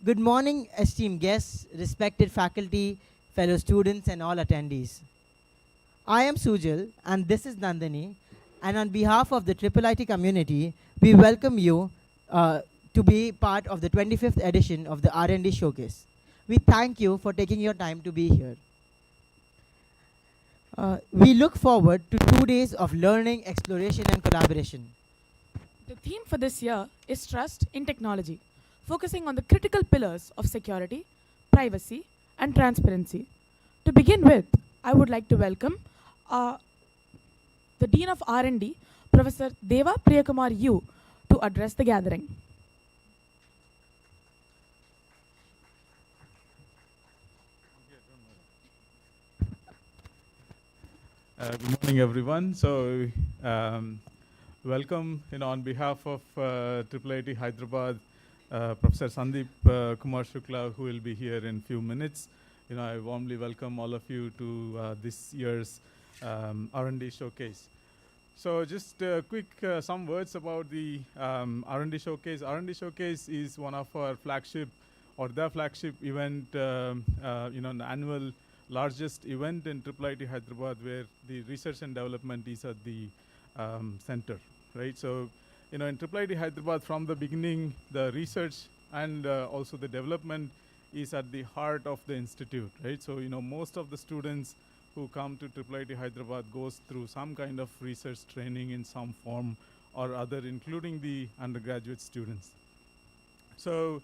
Good morning, esteemed guests, respected faculty, fellow students, and all attendees. I am Sujal, and this is Nandini. And on behalf of the IIIT community, we welcome you to be part of the 25th edition of the R&D Showcase. We thank you for taking your time to be here. We look forward to 2 days of learning, exploration, and collaboration. The theme for this year is Trust in Technology, focusing on the critical pillars of security, privacy, and transparency. To begin with, I would like to welcome the Dean of R&D, Professor Deva Priyakumar U, to address the gathering. Good morning, everyone. So, welcome, on behalf of IIIT Hyderabad, Professor Sandeep Kumar Shukla, who will be here in a few minutes. I warmly welcome all of you to this year's R&D Showcase. So, just quick some words about the R&D Showcase. R&D Showcase is one of our flagship or the flagship event, an annual largest event in IIIT Hyderabad where the research and development is at the center, right? So, in IIIT Hyderabad from the beginning, the research and also the development is at the heart of the institute, right? So, most of the students who come to IIIT Hyderabad goes through some kind of research training in some form or other, including the undergraduate students. So,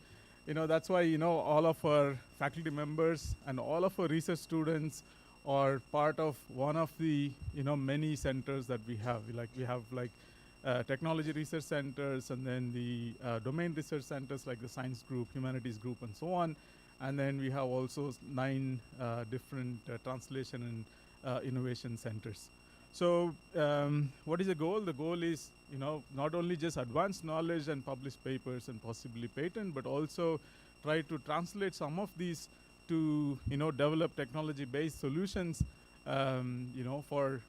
that's why, all of our faculty members and all of our research students are part of one of the, many centers that we have. We have technology research centers and then the domain research centers like the science group, humanities group, and so on. And then we have also 9 different translation and innovation centers. So what is the goal? The goal is, not only just advance knowledge and publish papers and possibly patent, but also try to translate some of these to, develop technology-based solutions, for,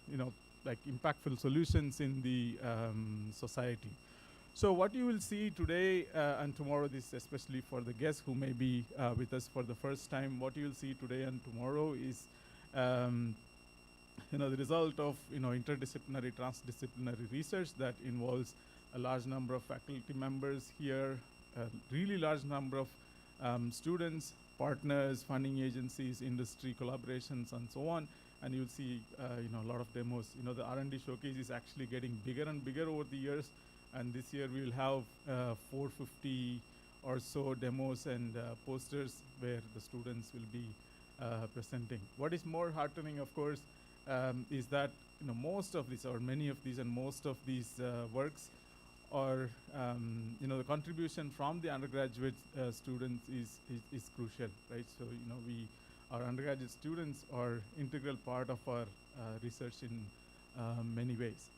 impactful solutions in the society. So what you will see today and tomorrow, this especially for the guests who may be with us for the first time, what you will see today and tomorrow is the result of interdisciplinary, transdisciplinary research that involves a large number of faculty members here, a really large number of students, partners, funding agencies, industry collaborations, and so on. And you'll see a lot of demos. The R&D Showcase is actually getting bigger and bigger over the years. And this year we will have 450 or so demos and posters where the students will be presenting. What is more heartening, of course, is that most of these, or many of these, and most of these works are, the contribution from the undergraduate students is crucial, right? So, our undergraduate students are integral part of our research in many ways.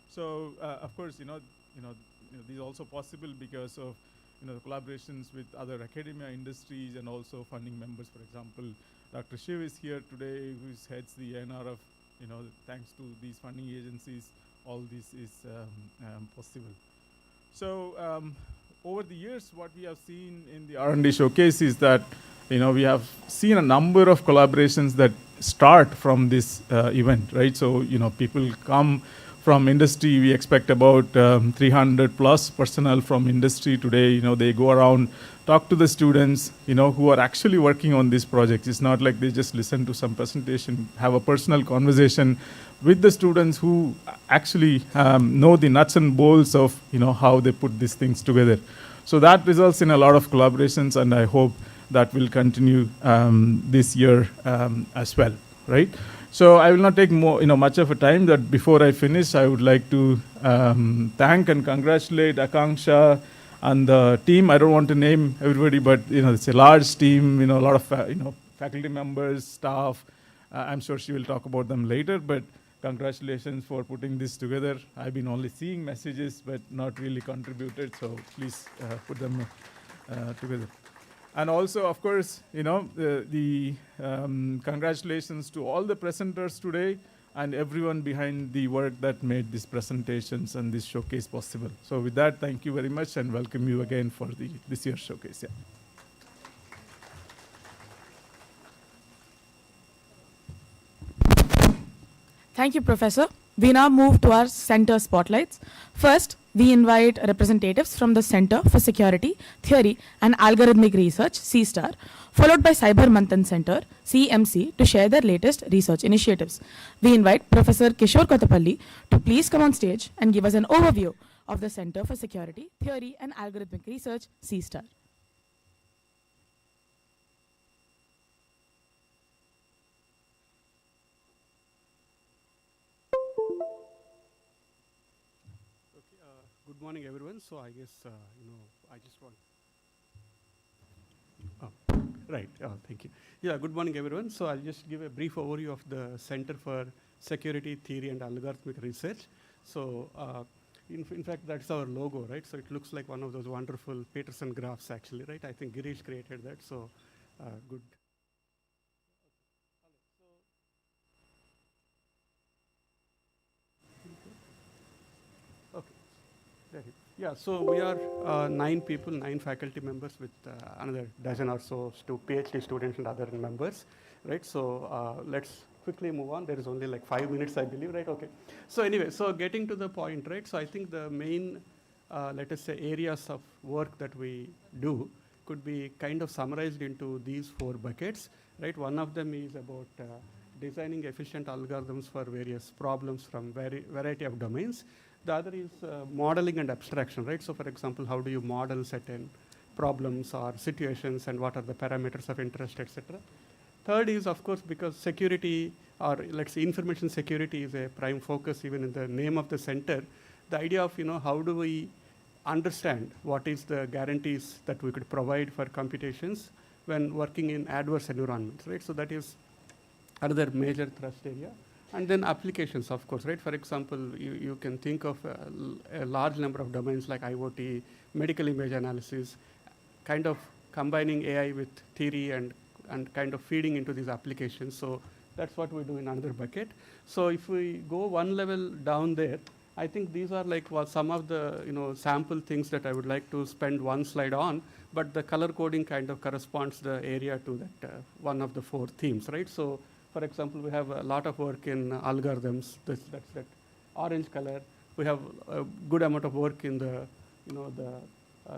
So, of course, this is also possible because of the collaborations with other academia, industries, and also funding members. For example, Dr. Shiv is here today, who heads the ANRF. Thanks to these funding agencies, all this is possible. So over the years, what we have seen in the R&D Showcase is that we have seen a number of collaborations that start from this event, right? So people come from industry. We expect about 300 plus personnel from industry today. They go around, talk to the students, who are actually working on this project. It's not like they just listen to some presentation, have a personal conversation with the students who actually know the nuts and bolts of, how they put these things together. So that results in a lot of collaborations, and I hope that will continue this year as well, right? So I will not take much of a time. That before I finish, I would like to thank and congratulate Akanksha and the team. I don't want to name everybody, but it's a large team. A lot of faculty members, staff. I'm sure she will talk about them later. But congratulations for putting this together. I've been only seeing messages, but not really contributed. So please put them together. And also, of course, the congratulations to all the presenters today and everyone behind the work that made these presentations and this showcase possible. So with that, thank you very much and welcome you again for this year's showcase. Yeah. Thank you, Professor. We now move to our center spotlights. First, we invite representatives from the Center for Security, Theory and Algorithmic Research, CSTAR, followed by Cyber MANTHAN Center, CMC, to share their latest research initiatives. We invite Professor Kishore Kotapalli to please come on stage and give us an overview of the Center for Security, Theory and Algorithmic Research, CSTAR. Good morning, everyone. So I guess, I just want... Oh, right. Oh, thank you. Yeah, good morning, everyone. So I'll just give a brief overview of the Center for Security, Theory, and Algorithmic Research. So in fact, that's our logo, right? So it looks like one of those wonderful Peterson graphs, actually, right? I think Girish created that, so good. Yeah, so we are 9 people, 9 faculty members with another dozen or so PhD students and other members, right? So let's quickly move on. There is only like 5 minutes, I believe, right? Okay. So anyway, so getting to the point, right? So I think the main, let us say, areas of work that we do could be kind of summarized into these 4 buckets, right? One of them is about designing efficient algorithms for various problems from variety of domains. The other is modeling and abstraction, right? So for example, how do you model certain problems or situations and what are the parameters of interest, etc. Third is, of course, because security, or let's say information security, is a prime focus even in the name of the center, the idea of, how do we understand what is the guarantees that we could provide for computations when working in adverse environments, right? So that is another major thrust area. And then applications, of course, right? For example, you can think of a large number of domains like IoT, medical image analysis, kind of combining AI with theory and kind of feeding into these applications. So that's what we do in another bucket. So if we go one level down there, I think these are like some of the sample things that I would like to spend one slide on, but the color coding kind of corresponds the area to that one of the 4 themes, right? So for example, we have a lot of work in algorithms. That's that orange color. We have a good amount of work in the,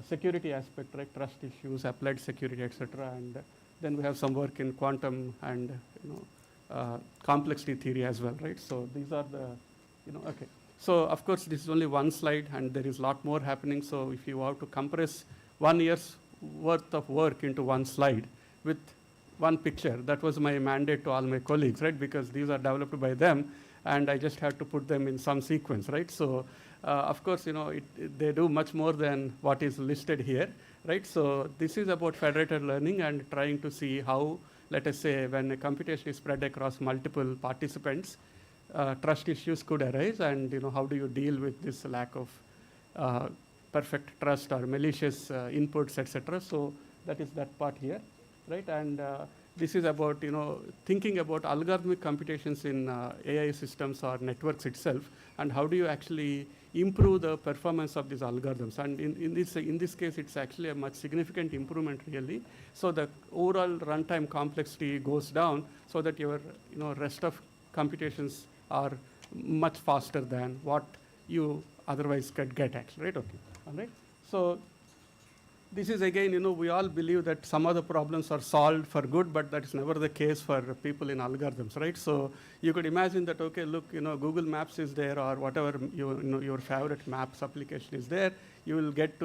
security aspect, right? Trust issues, applied security, etc. And then we have some work in quantum and, complexity theory as well, right? So these are the, okay. So of course, this is only one slide, and there is a lot more happening. So if you have to compress 1 year's worth of work into one slide with one picture, that was my mandate to all my colleagues, right? Because these are developed by them, and I just had to put them in some sequence, right? So, of course, they do much more than what is listed here, right? So this is about federated learning and trying to see how, let us say, when a computation is spread across multiple participants, trust issues could arise, and how do you deal with this lack of perfect trust or malicious inputs, etc. So that is that part here. Right, and this is about thinking about algorithmic computations in AI systems or networks itself, and how do you actually improve the performance of these algorithms. And in this case, it's actually a much significant improvement, really. So the overall runtime complexity goes down, so that your rest of computations are much faster than what you otherwise could get, actually. Right? Okay. All right. So this is again, we all believe that some of the problems are solved for good, but that is never the case for people in algorithms, right? So you could imagine that, okay, look, Google Maps is there, or whatever your favorite maps application is there. You will get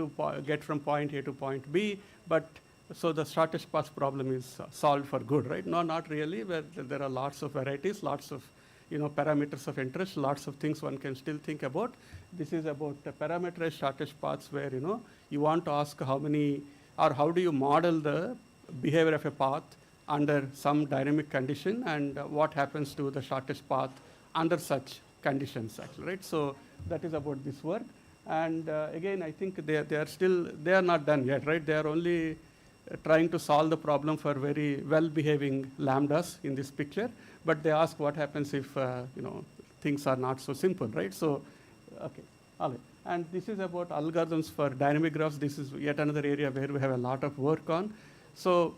from point A to point B, but so the shortest path problem is solved for good, right? No, not really. Where there are lots of varieties, lots of parameters of interest, lots of things one can still think about. This is about parameterized shortest paths, where you want to ask how many, or how do you model the behavior of a path under some dynamic condition, and what happens to the shortest path under such conditions, actually, right? So that is about this work. And again, I think they are not done yet, right? They are only trying to solve the problem for very well-behaving lambdas in this picture, but they ask what happens if things are not so simple, right? So, okay, all right. And this is about algorithms for dynamic graphs. This is yet another area where we have a lot of work on. So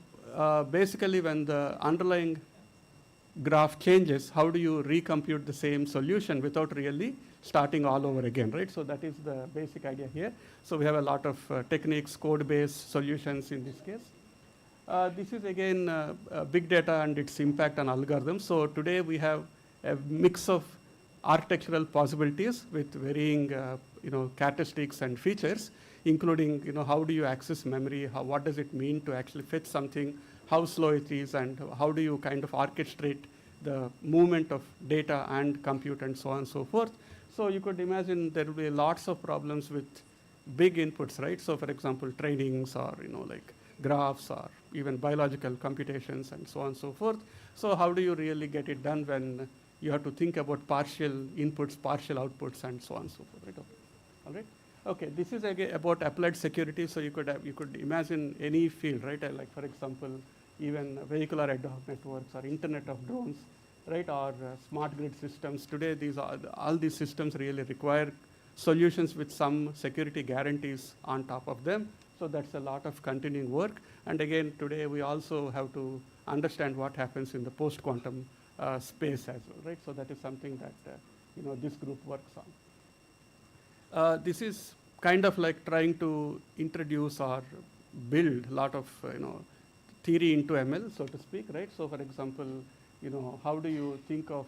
basically, when the underlying graph changes, how do you recompute the same solution without really starting all over again, right? So that is the basic idea here. So we have a lot of techniques, code-based solutions in this case. This is again big data and its impact on algorithms. So today we have a mix of architectural possibilities with varying characteristics and features, including how do you access memory, what does it mean to actually fetch something, how slow it is, and how do you kind of orchestrate the movement of data and compute and so on and so forth. So you could imagine there will be lots of problems with big inputs, right? So for example, trainings or like graphs or even biological computations and so on and so forth. So how do you really get it done when you have to think about partial inputs, partial outputs, and so on and so forth, right? Okay. All right. Okay, this is again about applied security. So you could imagine any field, right? Like for example, even vehicular ad hoc networks or Internet of drones, right? Or smart grid systems. Today, all these systems really require solutions with some security guarantees on top of them. So that's a lot of continuing work. And again, today we also have to understand what happens in the post-quantum space as well, right? So that is something that this group works on. This is kind of like trying to introduce or build a lot of theory into ML, so to speak, right? So for example, how do you think of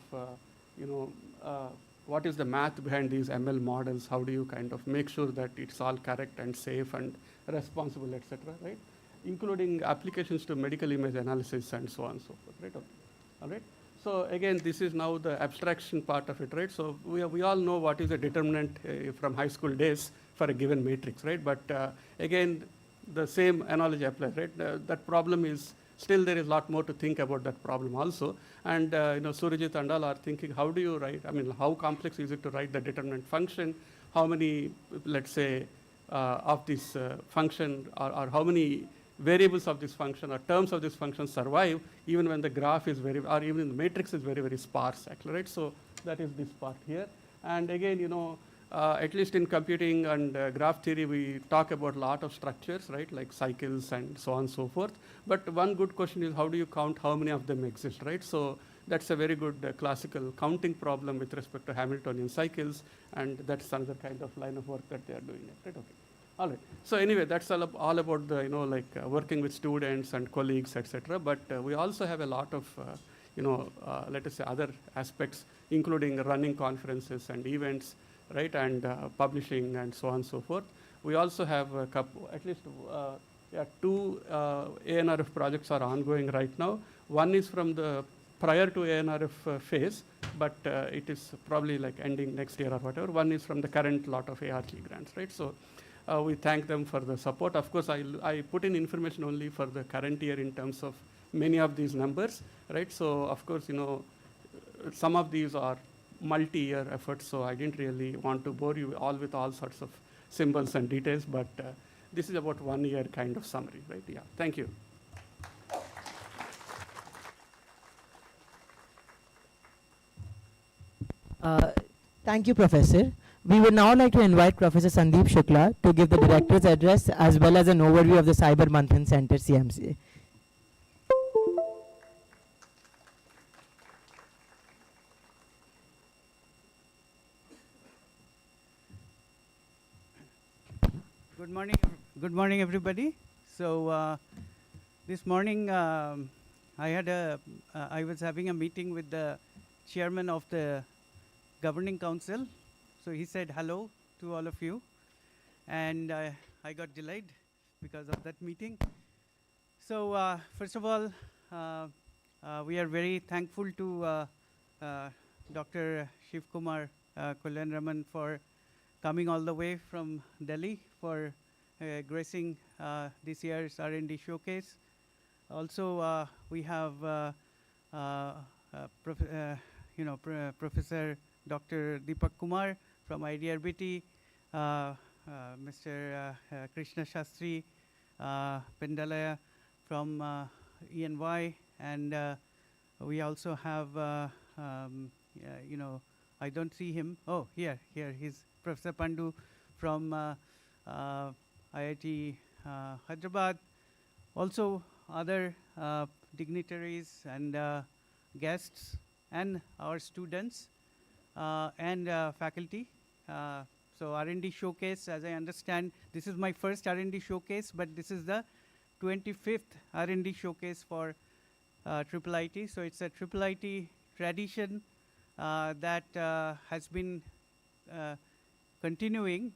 what is the math behind these ML models? How do you kind of make sure that it's all correct and safe and responsible, etc., right? Including applications to medical image analysis and so on and so forth, right? Okay. All right. So again, this is now the abstraction part of it, right? So we all know what is a determinant from high school days for a given matrix, right? But again, the same analogy applies, right? That problem is still there is a lot more to think about that problem also. And Surajit and all are thinking, how do you write? I mean, how complex is it to write the determinant function? How many, let's say, of this function or how many variables of this function or terms of this function survive even when the graph is or even the matrix is very, very sparse, actually, right? So that is this part here. And again, at least in computing and graph theory, we talk about a lot of structures, right? Like cycles and so on and so forth. But one good question is how do you count how many of them exist, right? So that's a very good classical counting problem with respect to Hamiltonian cycles. And that's another kind of line of work that they are doing, right? Okay. All right. So anyway, that's all about the working with students and colleagues, etc. But we also have a lot of let us say other aspects, including running conferences and events, right, and publishing and so on and so forth. We also have a couple, at least two ANRF projects are ongoing right now. One is from the prior to ANRF phase, but it is probably like ending next year or whatever. One is from the current lot of ARG grants, right? So we thank them for the support. Of course, I put in information only for the current year in terms of many of these numbers, right? So of course, some of these are multi-year efforts, so I didn't really want to bore you all with all sorts of symbols and details, but this is about 1 year kind of summary, right? Yeah, thank you. Thank you, Professor. We would now like to invite Professor Sandeep Shukla to give the director's address as well as an overview of the Cyber Manthan Center, CMC. Good morning, everybody. So this morning I was having a meeting with the chairman of the governing council. So he said hello to all of you, and I got delayed because of that meeting. So first of all, we are very thankful to Dr. Shiv Kumar Kulyan Raman for coming all the way from Delhi for gracing this year's R&D Showcase. Also, we have Professor Dr. Deepak Kumar from IDRBT, Mr. Krishna Shastri Pendalaya from ENY, and we also have, I don't see him. Oh, here, he's Professor Pandu from IIT Hyderabad. Also, other dignitaries and guests, and our students and faculty. So R&D Showcase, as I understand, this is my first R&D Showcase, but this is the 25th R&D Showcase for IIIT. So it's a IIIT tradition that has been continuing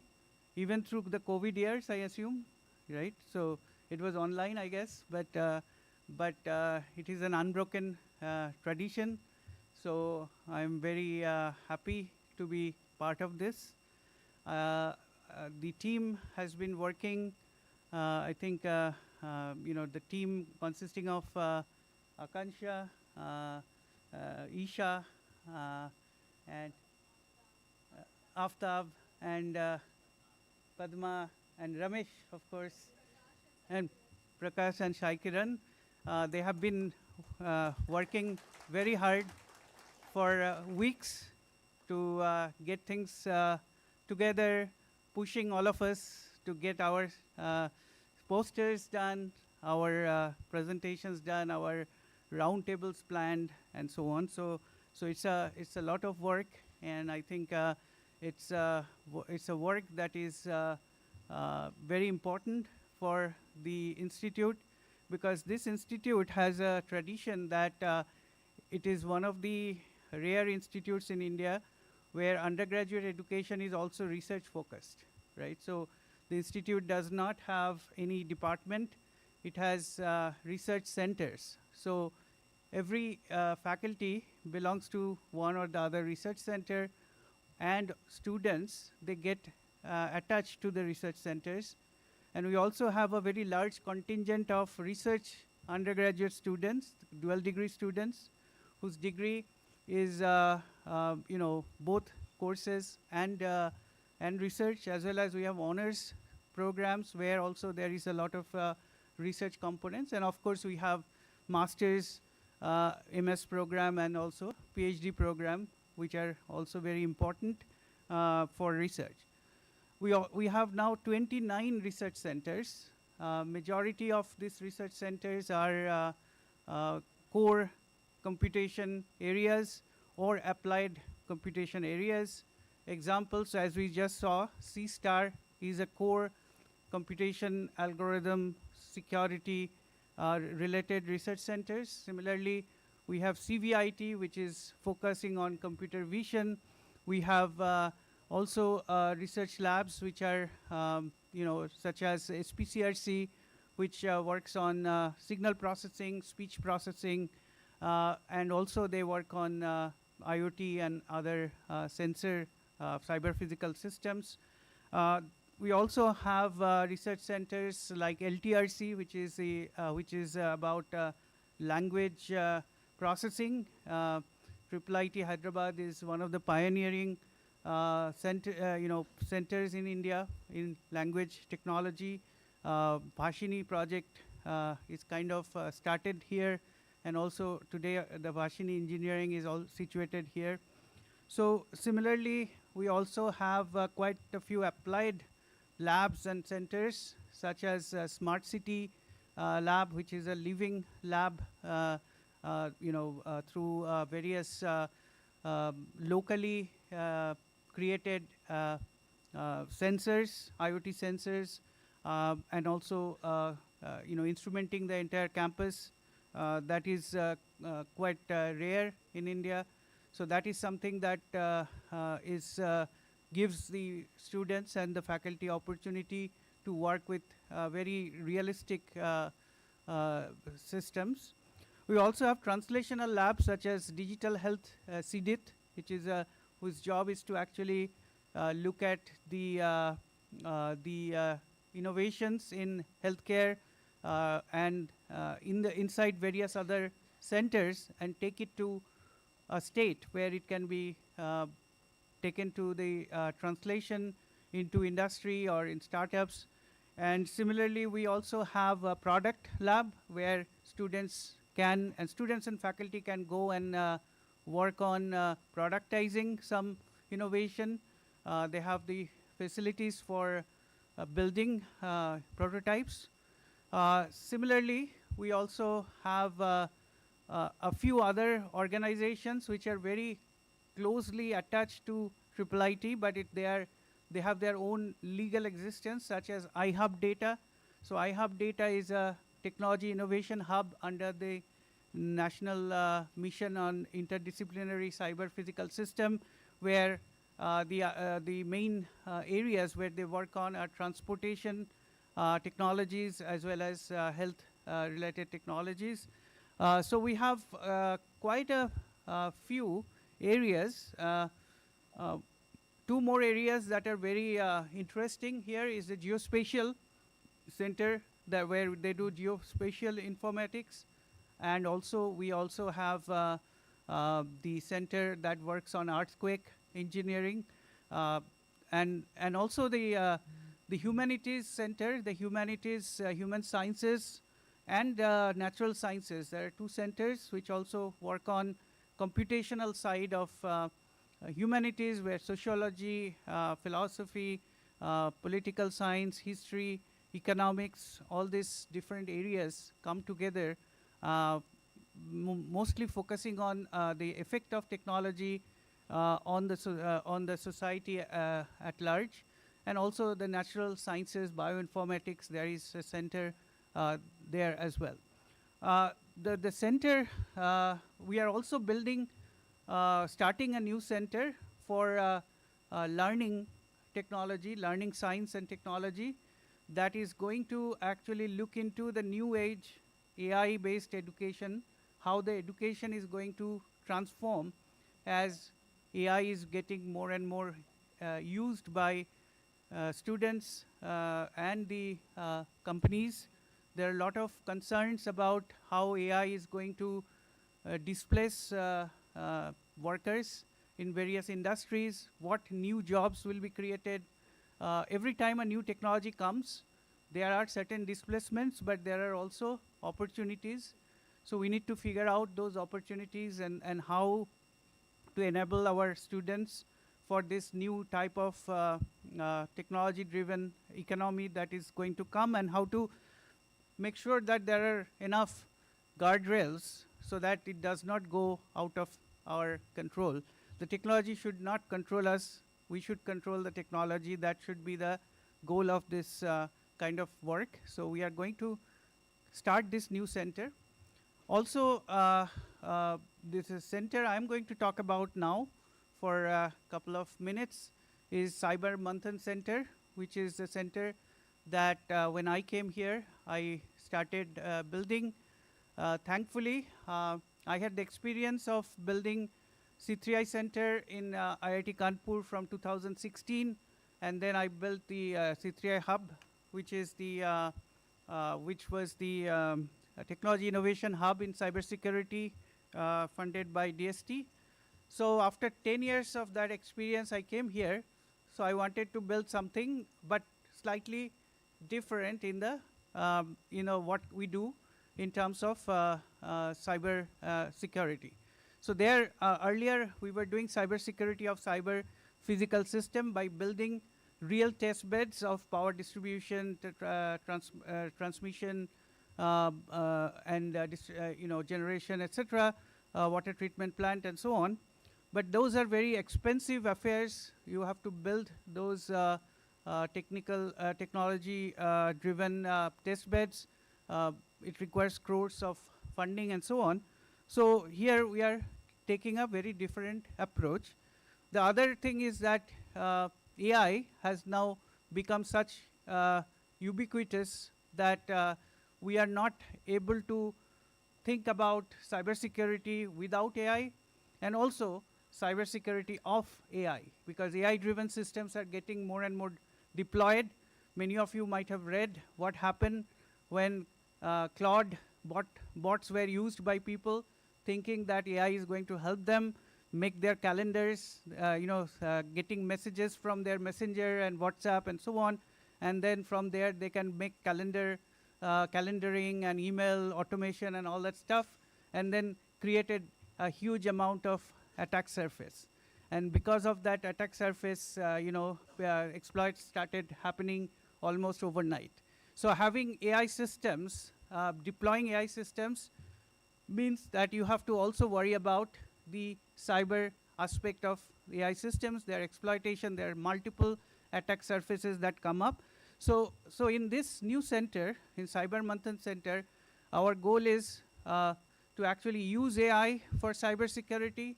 even through the COVID years, I assume, right? So it was online, I guess, but it is an unbroken tradition. So I'm very happy to be part of this. The team has been working, I think, the team consisting of Akansha, Isha, and Aftab, and Padma, and Ramesh, of course, and Prakash and Shaikiran. They have been working very hard for weeks to get things together, pushing all of us to get our posters done, our presentations done, our roundtables planned, and so on. So it's a lot of work, and I think it's a work that is very important for the institute, because this institute has a tradition that it is one of the rare institutes in India where undergraduate education is also research focused, right? So the institute does not have any department. It has research centers. So every faculty belongs to one or the other research center, and students, they get attached to the research centers. And we also have a very large contingent of research undergraduate students, dual degree students, whose degree is both courses and research, as well as we have honors programs where also there is a lot of research components. And of course we have master's, MS program, and also PhD program, which are also very important for research. We have now 29 research centers. Majority of these research centers are core computation areas or applied computation areas. Examples, as we just saw, CSTAR is a core computation algorithm security related research centers. Similarly, we have CVIT, which is focusing on computer vision. We have also research labs, which are, such as SPCRC, which works on signal processing, speech processing, and also they work on IoT and other sensor cyber physical systems. We also have research centers like LTRC, which is about language processing. IIIT Hyderabad is one of the pioneering centers in India in language technology. Bhashini project is kind of started here, and also today the Bhashini engineering is all situated here. So similarly, we also have quite a few applied labs and centers, such as Smart City lab, which is a living lab, through various locally created sensors, IoT sensors, and also instrumenting the entire campus. That is quite rare in India. So that is something that gives the students and the faculty opportunity to work with very realistic systems. We also have translational labs such as Digital Health CDIT, which is whose job is to actually look at the innovations in healthcare and inside various other centers, and take it to a state where it can be taken to the translation into industry or in startups. And similarly, we also have a product lab where students and faculty can go and work on productizing some innovation. They have the facilities for building prototypes. Similarly, we also have a few other organizations which are very closely attached to IIIT, but they have their own legal existence, such as iHub Data. So iHub Data is a technology innovation hub under the National Mission on Interdisciplinary Cyber Physical System, where the main areas where they work on are transportation technologies as well as health related technologies. So we have quite a few areas. Two more areas that are very interesting here is the geospatial center where they do geospatial informatics, and also we also have the center that works on earthquake engineering, and also the humanities center, the humanities, human sciences, and natural sciences. There are two centers which also work on computational side of humanities, where sociology, philosophy, political science, history, economics, all these different areas come together, mostly focusing on the effect of technology on the society at large, and also the natural sciences, bioinformatics. There is a center there as well. The center, we are also building, starting a new center for learning technology, learning science and technology, that is going to actually look into the new age AI-based education, how the education is going to transform as AI is getting more and more used by students and the companies. There are a lot of concerns about how AI is going to displace workers in various industries, what new jobs will be created. Every time a new technology comes, there are certain displacements, but there are also opportunities. So we need to figure out those opportunities and how to enable our students for this new type of technology-driven economy that is going to come, and how to make sure that there are enough guardrails so that it does not go out of our control. The technology should not control us. We should control the technology. That should be the goal of this kind of work. So we are going to start this new center. Also, this is center I'm going to talk about now for a couple of minutes is Cyber MANTHAN Center, which is a center that when I came here, I started building. Thankfully, I had the experience of building C3I Center in IIT Kanpur from 2016, and then I built the C3I Hub, which is the which was the technology innovation hub in cybersecurity funded by DST. So after 10 years of that experience, I came here. So I wanted to build something, but slightly different in the what we do in terms of cyber security. So there, earlier we were doing cybersecurity of cyber physical system by building real test beds of power distribution, transmission, and generation, etc., water treatment plant, and so on. But those are very expensive affairs. You have to build those technology-driven test beds. It requires crores of funding and so on. So here we are taking a very different approach. The other thing is that AI has now become such ubiquitous that we are not able to think about cybersecurity without AI, and also cybersecurity of AI, because AI-driven systems are getting more and more deployed. Many of you might have read what happened when Claude bots were used by people thinking that AI is going to help them make their calendars, getting messages from their messenger and WhatsApp and so on. And then from there, they can make calendaring and email automation and all that stuff, and then created a huge amount of attack surface. And because of that attack surface, exploits started happening almost overnight. So having AI systems, deploying AI systems means that you have to also worry about the cyber aspect of AI systems, their exploitation. There are multiple attack surfaces that come up. So in this new center, in Cyber Manthan Center, our goal is to actually use AI for cybersecurity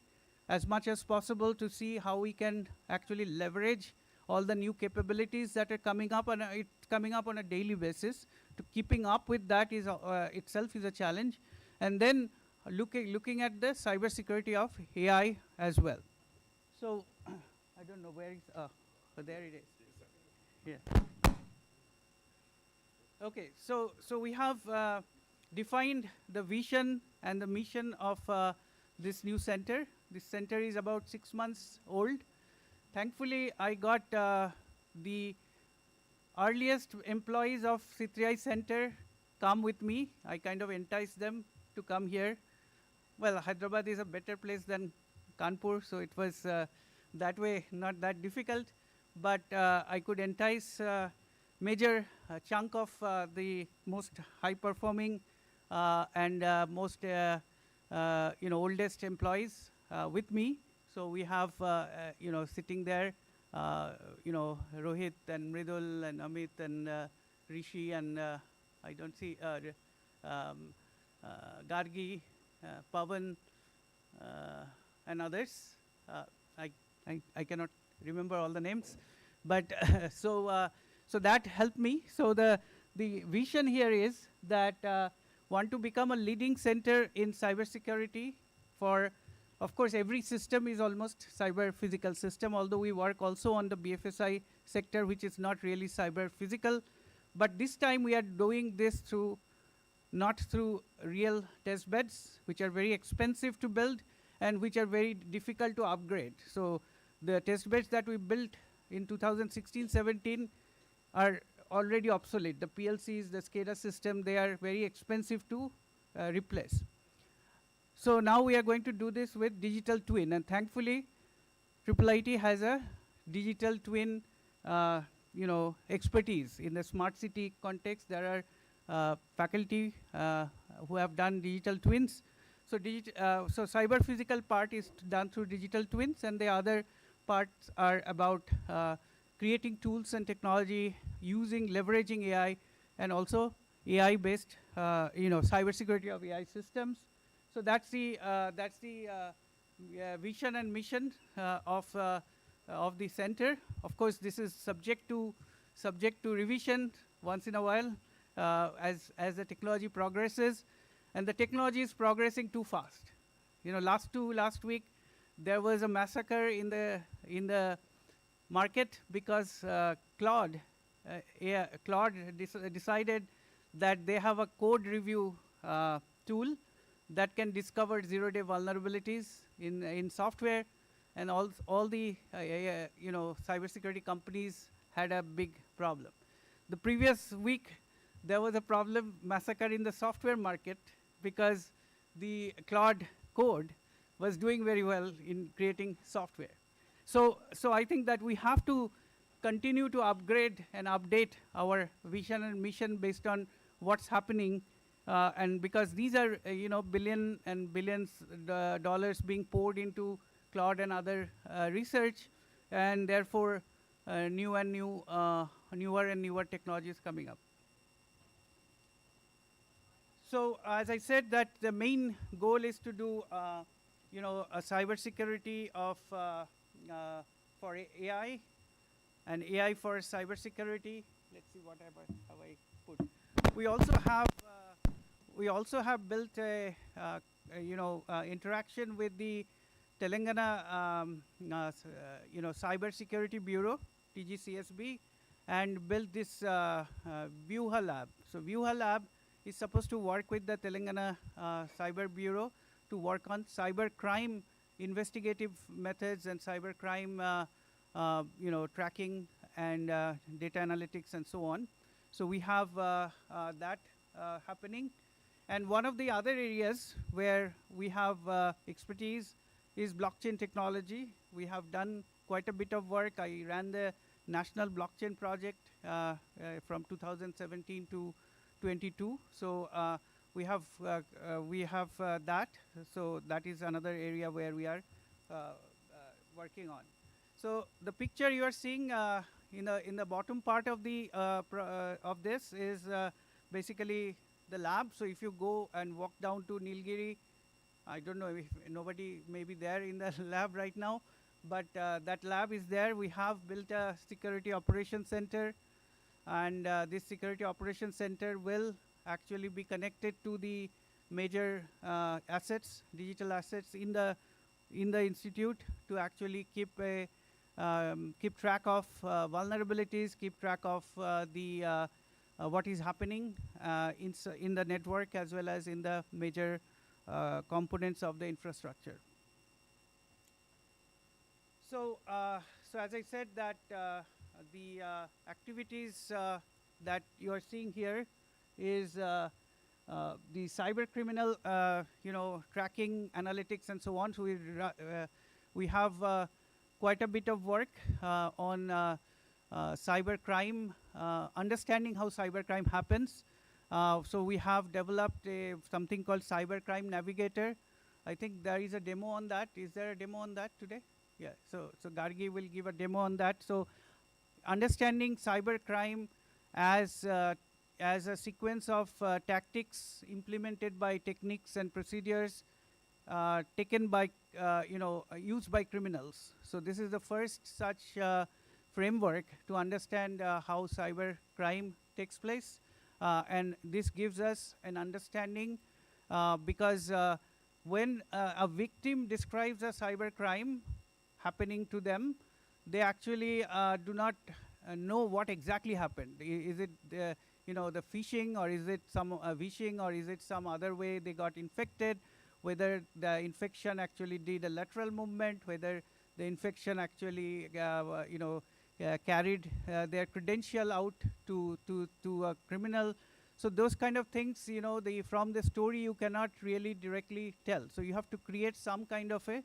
as much as possible to see how we can actually leverage all the new capabilities that are coming up, and it's coming up on a daily basis. To keeping up with that is itself is a challenge, and then looking at the cybersecurity of AI as well. So I don't know where is. Oh, there it is. Yeah. Okay. So we have defined the vision and the mission of this new center. This center is about 6 months old. Thankfully, I got the earliest employees of C3I Center come with me. I kind of enticed them to come here. Well, Hyderabad is a better place than Kanpur, so it was that way not that difficult. But I could entice major chunk of the most high-performing and most oldest employees with me. So we have sitting there, Rohit and Mridul and Amit and Rishi and I don't see Gargi, Pavan, and others. I cannot remember all the names, but so that helped me. So the vision here is that want to become a leading center in cybersecurity for. Of course, every system is almost cyber physical system, although we work also on the BFSI sector, which is not really cyber physical. But this time we are doing this not through real test beds, which are very expensive to build and which are very difficult to upgrade. So the test beds that we built in 2016-17 are already obsolete. The PLCs, the SCADA system, they are very expensive to replace. So now we are going to do this with digital twin, and thankfully, IIIT has a digital twin, expertise in the smart city context. There are faculty who have done digital twins. So, so cyber physical part is done through digital twins, and the other parts are about creating tools and technology, leveraging AI, and also AI-based, cybersecurity of AI systems. So that's the vision and mission of the center. Of course, this is subject to revision once in a while as the technology progresses, and the technology is progressing too fast. Last week there was a massacre in the market because Claude decided that they have a code review tool that can discover zero-day vulnerabilities in software, and all the cybersecurity companies had a big problem. The previous week, there was a massacre in the software market because the Claude code was doing very well in creating software. So I think that we have to continue to upgrade and update our vision and mission based on what's happening. And because these are, billion and billions dollars being poured into cloud and other research, and therefore newer and newer technologies coming up. So as I said, that the main goal is to do, a cybersecurity of for AI, and AI for cybersecurity. Let's see what have I put. We also have built a interaction with the Telangana Cybersecurity Bureau, TGCSB, and built this Vyuha Lab. So Vyuha Lab is supposed to work with the Telangana Cyber Bureau to work on cyber crime investigative methods and cyber crime tracking and data analytics and so on. So we have that happening. And one of the other areas where we have expertise is blockchain technology. We have done quite a bit of work. I ran the national blockchain project from 2017 to 22. So we have that. So that is another area where we are working on. So the picture you are seeing in the bottom part of the of this is basically the lab. So if you go and walk down to Nilgiri, I don't know if nobody may be there in the lab right now, but that lab is there. We have built a security operations center, and this security operations center will actually be connected to the major assets, digital assets in the institute, to actually keep track of vulnerabilities, keep track of the what is happening in the network as well as in the major components of the infrastructure. So, so as I said, that the activities that you are seeing here is the cyber criminal, tracking, analytics, and so on. So we have quite a bit of work on cyber crime, understanding how cyber crime happens. So we have developed something called Cyber Crime Navigator. I think there is a demo on that. Is there a demo on that today? Yeah. So Gargi will give a demo on that. So understanding cyber crime as a sequence of tactics implemented by techniques and procedures taken by used by criminals. So this is the first such framework to understand how cyber crime takes place. And this gives us an understanding because when a victim describes a cyber crime happening to them, they actually do not know what exactly happened. Is it the phishing, or is it some vishing, or is it some other way they got infected? Whether the infection actually did a lateral movement, whether the infection actually carried their credential out to a criminal. So those kind of things, from the story you cannot really directly tell. So you have to create some kind of a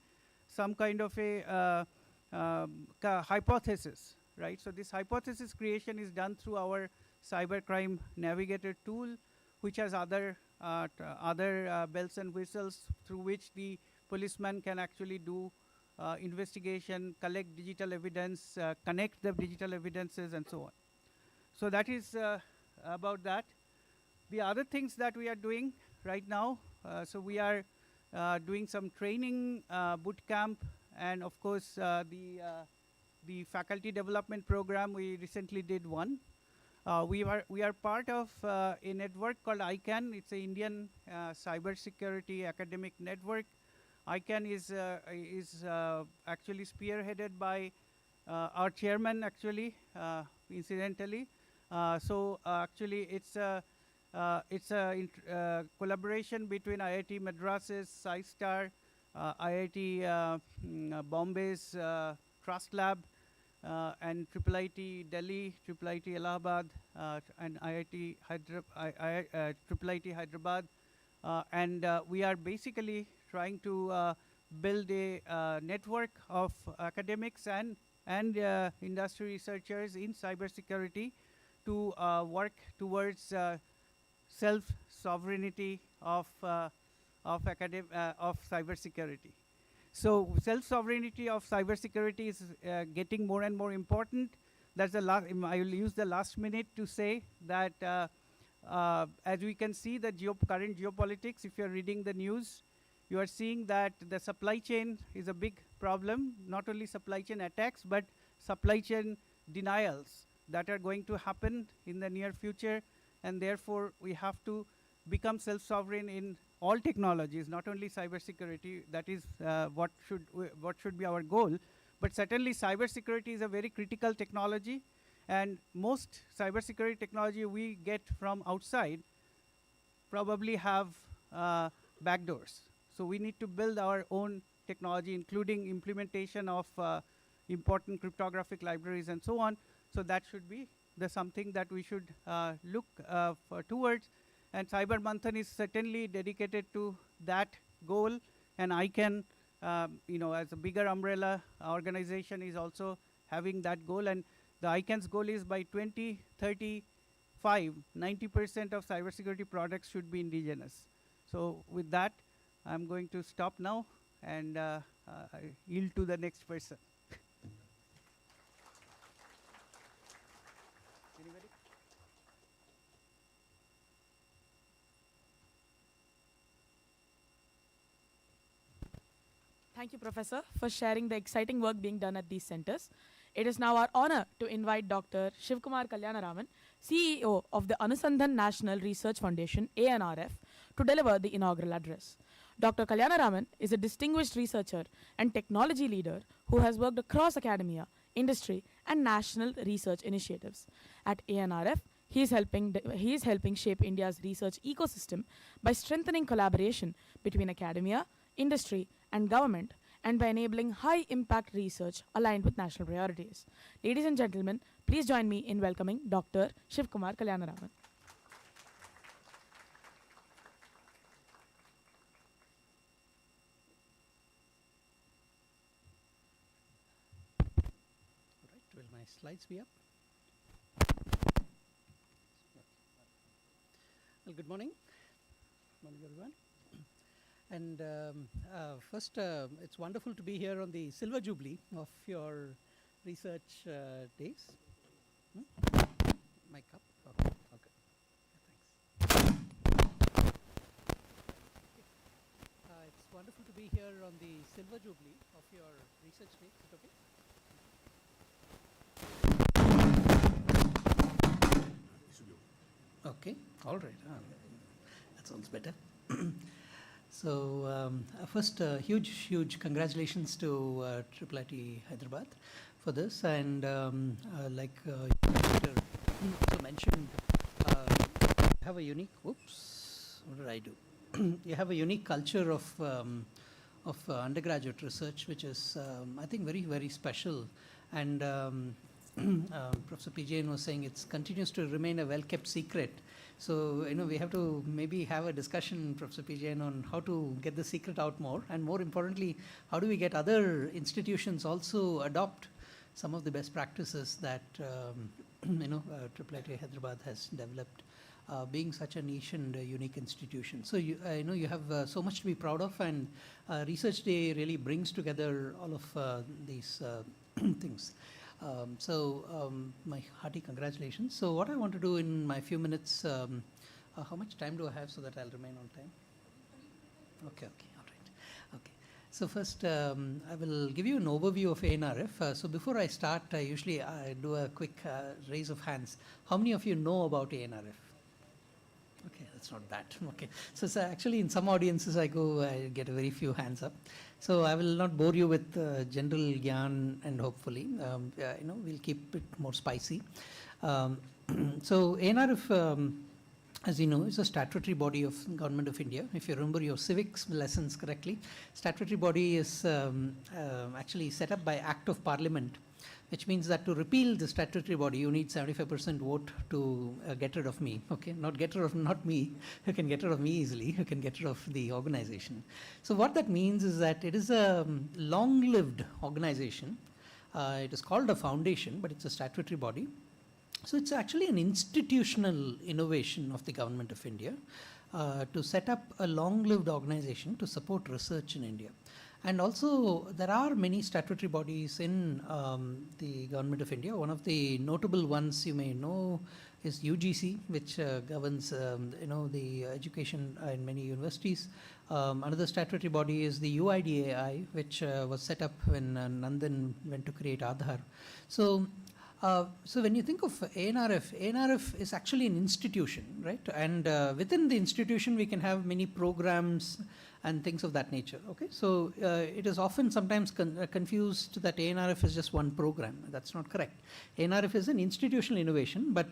hypothesis, right? So this hypothesis creation is done through our Cybercrime Navigator tool, which has other bells and whistles through which the policeman can actually do investigation, collect digital evidence, connect the digital evidences, and so on. So that is about that. The other things that we are doing right now, so we are doing some training boot camp, and of course the faculty development program. We recently did one. We are part of a network called ICANN. It's an Indian cybersecurity academic network. ICANN is actually spearheaded by our chairman, actually, incidentally. So actually, it's a collaboration between IIT Madras's CSTAR, IIT Bombay's Trust Lab, and IIIT Delhi, IIIT Allahabad, and IIT Hyderabad. And we are basically trying to build a network of academics and industry researchers in cybersecurity to work towards self-sovereignty of cybersecurity. So self-sovereignty of cybersecurity is getting more and more important. That's the last. I will use the last minute to say that as we can see the current geopolitics, if you're reading the news, you are seeing that the supply chain is a big problem. Not only supply chain attacks, but supply chain denials that are going to happen in the near future. And therefore, we have to become self-sovereign in all technologies, not only cybersecurity. That is what should be our goal. But certainly, cybersecurity is a very critical technology, and most cybersecurity technology we get from outside probably have backdoors. So we need to build our own technology, including implementation of important cryptographic libraries and so on. So that should be something that we should look towards. And Cyber Manthan is certainly dedicated to that goal. And ICANN, as a bigger umbrella organization, is also having that goal. And the ICANN's goal is by 2030 90% of cybersecurity products should be indigenous. So with that, I'm going to stop now and I yield to the next person. Anybody? Thank you, Professor, for sharing the exciting work being done at these centers. It is now our honor to invite Dr. Shivkumar Kalyanaraman, CEO of the Anusandhan National Research Foundation, ANRF, to deliver the inaugural address. Dr. Kalyanaraman is a distinguished researcher and technology leader who has worked across academia, industry, and national research initiatives. At ANRF, he is helping shape India's research ecosystem by strengthening collaboration between academia, industry, and government, and by enabling high impact research aligned with national priorities. Ladies and gentlemen, please join me in welcoming Dr. Shivkumar Kalyanaraman. All right, will my slides be up? Well, good morning. Morning, everyone. And first, it's wonderful to be here on the Silver Jubilee of your research days. Mic up? Okay. Okay. Thanks. It's wonderful to be here on the Silver Jubilee of your research days. Is it okay? Okay, all right. That sounds better. So first, huge congratulations to IIIT Hyderabad for this, and like Peter also mentioned, you have a unique. Whoops, what did I do? You have a unique culture of undergraduate research, which is I think very special, and Professor P. Jain was saying it continues to remain a well-kept secret. So, we have to maybe have a discussion, Professor P. Jain, on how to get the secret out more, and more importantly, how do we get other institutions also adopt some of the best practices that IIIT Hyderabad has developed, being such a niche and unique institution. So you have so much to be proud of, and Research Day really brings together all of these things. My hearty congratulations. So what I want to do in my few minutes, how much time do I have so that I'll remain on time? Okay, all right. Okay. So first, I will give you an overview of ANRF. So before I start, I do a quick raise of hands. How many of you know about ANRF? Okay, that's not that. Okay. So actually in some audiences I get a very few hands up. So I will not bore you with general gyan, and hopefully, we'll keep it more spicy. So ANRF, as you know, is a statutory body of Government of India. If you remember your civics lessons correctly, statutory body is actually set up by Act of Parliament, which means that to repeal the statutory body, you need 75% vote to get rid of me. Okay, not me. You can get rid of me easily. You can get rid of the organization. So what that means is that it is a long-lived organization. It is called a foundation, but it's a statutory body. So it's actually an institutional innovation of the Government of India to set up a long-lived organization to support research in India. And also, there are many statutory bodies in the Government of India. One of the notable ones you may know is UGC, which governs the education in many universities. Another statutory body is the UIDAI, which was set up when Nandan went to create Aadhaar. So when you think of ANRF is actually an institution, right? And within the institution, we can have many programs and things of that nature. Okay, so it is often sometimes confused that ANRF is just one program. That's not correct. ANRF is an institutional innovation, but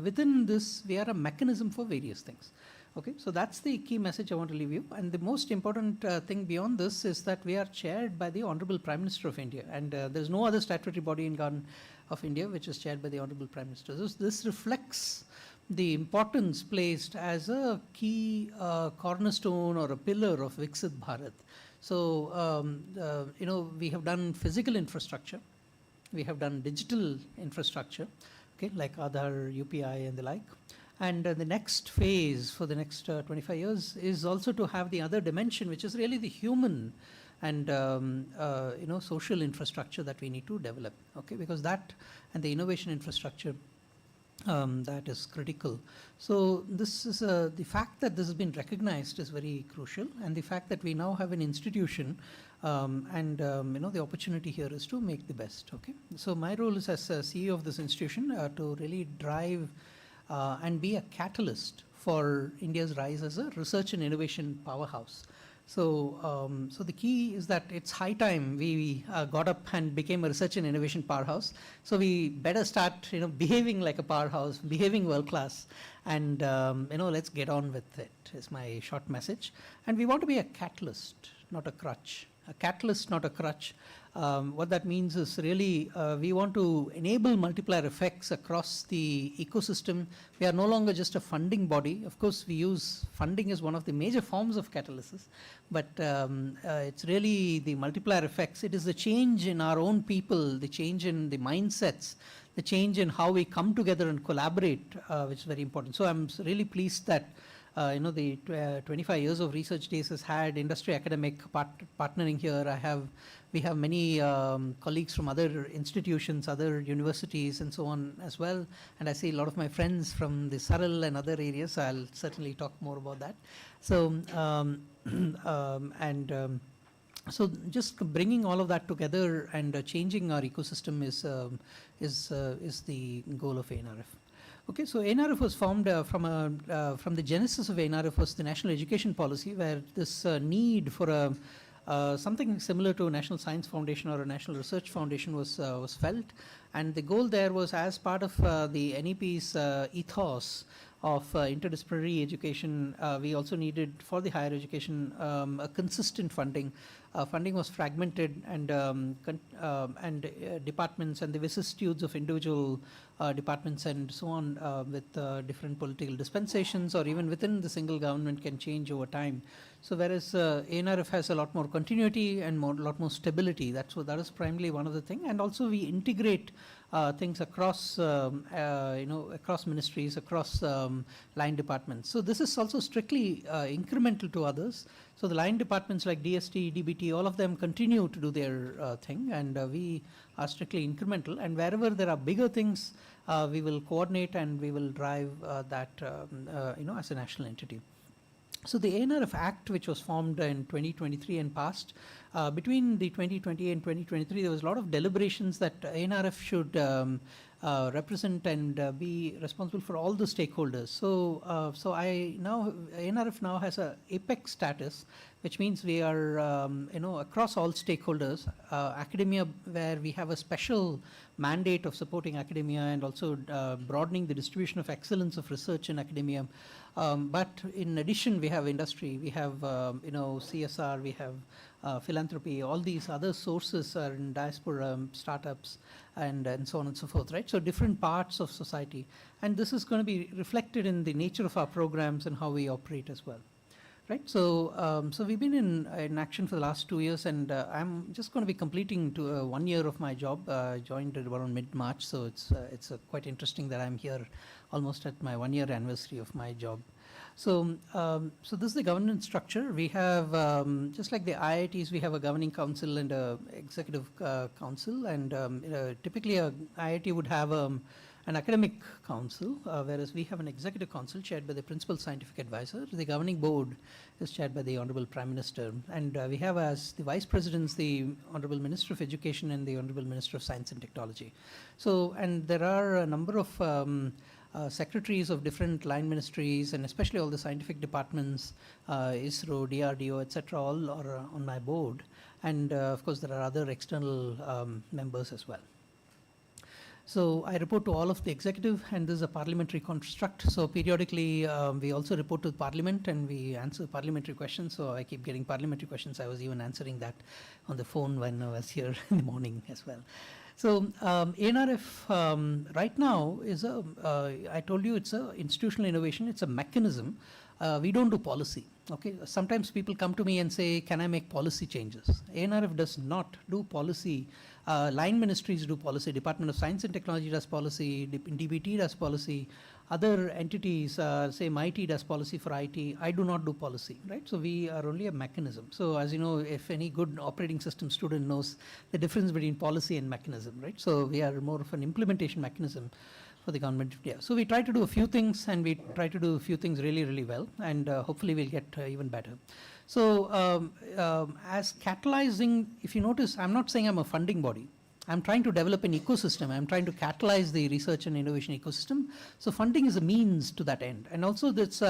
within this, we are a mechanism for various things. Okay, so that's the key message I want to leave you. And the most important thing beyond this is that we are chaired by the Honorable Prime Minister of India, and there's no other statutory body in Government of India which is chaired by the Honorable Prime Minister. This reflects the importance placed as a key cornerstone or a pillar of Viksit Bharat. So, we have done physical infrastructure, we have done digital infrastructure, okay, like Aadhaar, UPI, and the like. And the next phase for the next 25 years is also to have the other dimension, which is really the human and social infrastructure that we need to develop, okay, because that and the innovation infrastructure that is critical. So this is the fact that this has been recognized is very crucial, and the fact that we now have an institution the opportunity here is to make the best. Okay, so my role is as CEO of this institution to really drive and be a catalyst for India's rise as a research and innovation powerhouse. So, so the key is that it's high time we got up and became a research and innovation powerhouse. So we better start, behaving like a powerhouse, behaving world class, and let's get on with it. Is my short message. And we want to be a catalyst, not a crutch. A catalyst, not a crutch. What that means is really we want to enable multiplier effects across the ecosystem. We are no longer just a funding body. Of course, we use funding as one of the major forms of catalysis, but it's really the multiplier effects. It is the change in our own people, the change in the mindsets, the change in how we come together and collaborate, which is very important. So I'm really pleased that the 25 years of research days has had industry academic partnering here. We have many colleagues from other institutions, other universities and so on as well. And I see a lot of my friends from the Saral and other areas. So I'll certainly talk more about that. So, so just bringing all of that together and changing our ecosystem is the goal of ANRF. Okay, so ANRF was formed from the genesis of ANRF was the national education policy, where this need for something similar to a National Science Foundation or a National Research Foundation was felt, and the goal there was, as part of the NEP's ethos of interdisciplinary education, we also needed for the higher education a consistent funding. Funding was fragmented, and departments and the vicissitudes of individual departments and so on with different political dispensations or even within the single government can change over time. So whereas ANRF has a lot more continuity and lot more stability, that is primarily one of the things. And also we integrate things across across ministries, across line departments. So this is also strictly incremental to others. So the line departments like DST, DBT, all of them continue to do their thing, and we are strictly incremental. And wherever there are bigger things, we will coordinate and we will drive that as a national entity. So the ANRF Act, which was formed in 2023 and passed, between the 2020 and 2023, there was a lot of deliberations that ANRF should represent and be responsible for all the stakeholders. So, ANRF now has a apex status, which means we are, across all stakeholders, academia, where we have a special mandate of supporting academia and also broadening the distribution of excellence of research in academia. But in addition, we have industry, we have, CSR, we have philanthropy, all these other sources are in diaspora, startups, and so on and so forth, right? So different parts of society. And this is going to be reflected in the nature of our programs and how we operate as well. Right, so so we've been in action for the last 2 years, and I'm just going to be completing 1 year of my job. I joined around mid-March, so it's quite interesting that I'm here almost at my 1 year anniversary of my job. So so this is the governance structure. We have just like the IITs, we have a governing council and a executive council, and typically a IIT would have an academic council, whereas we have an executive council chaired by the principal scientific advisor. The governing board is chaired by the Honorable Prime Minister, and we have as the vice presidents the Honorable Minister of Education and the Honorable Minister of Science and Technology. So, and there are a number of secretaries of different line ministries, and especially all the scientific departments, ISRO, DRDO, etc., all are on my board. And of course, there are other external members as well. So I report to all of the executive, and this is a parliamentary construct. So periodically, we also report to Parliament and we answer parliamentary questions. So I keep getting parliamentary questions. I was even answering that on the phone when I was here in the morning as well. So ANRF right now is I told you it's a institutional innovation. It's a mechanism. We don't do policy. Okay, sometimes people come to me and say, can I make policy changes? ANRF does not do policy. Line ministries do policy. Department of Science and Technology does policy. DBT does policy. Other entities, say MIT does policy for IT. I do not do policy, right? So we are only a mechanism. So as you know, if any good operating system student knows the difference between policy and mechanism, right? So we are more of an implementation mechanism for the government. Yeah. So we try to do a few things, and we try to do a few things really, really well, and hopefully we'll get even better. So as catalyzing, if you notice, I'm not saying I'm a funding body. I'm trying to develop an ecosystem. I'm trying to catalyze the research and innovation ecosystem. So funding is a means to that end. And also this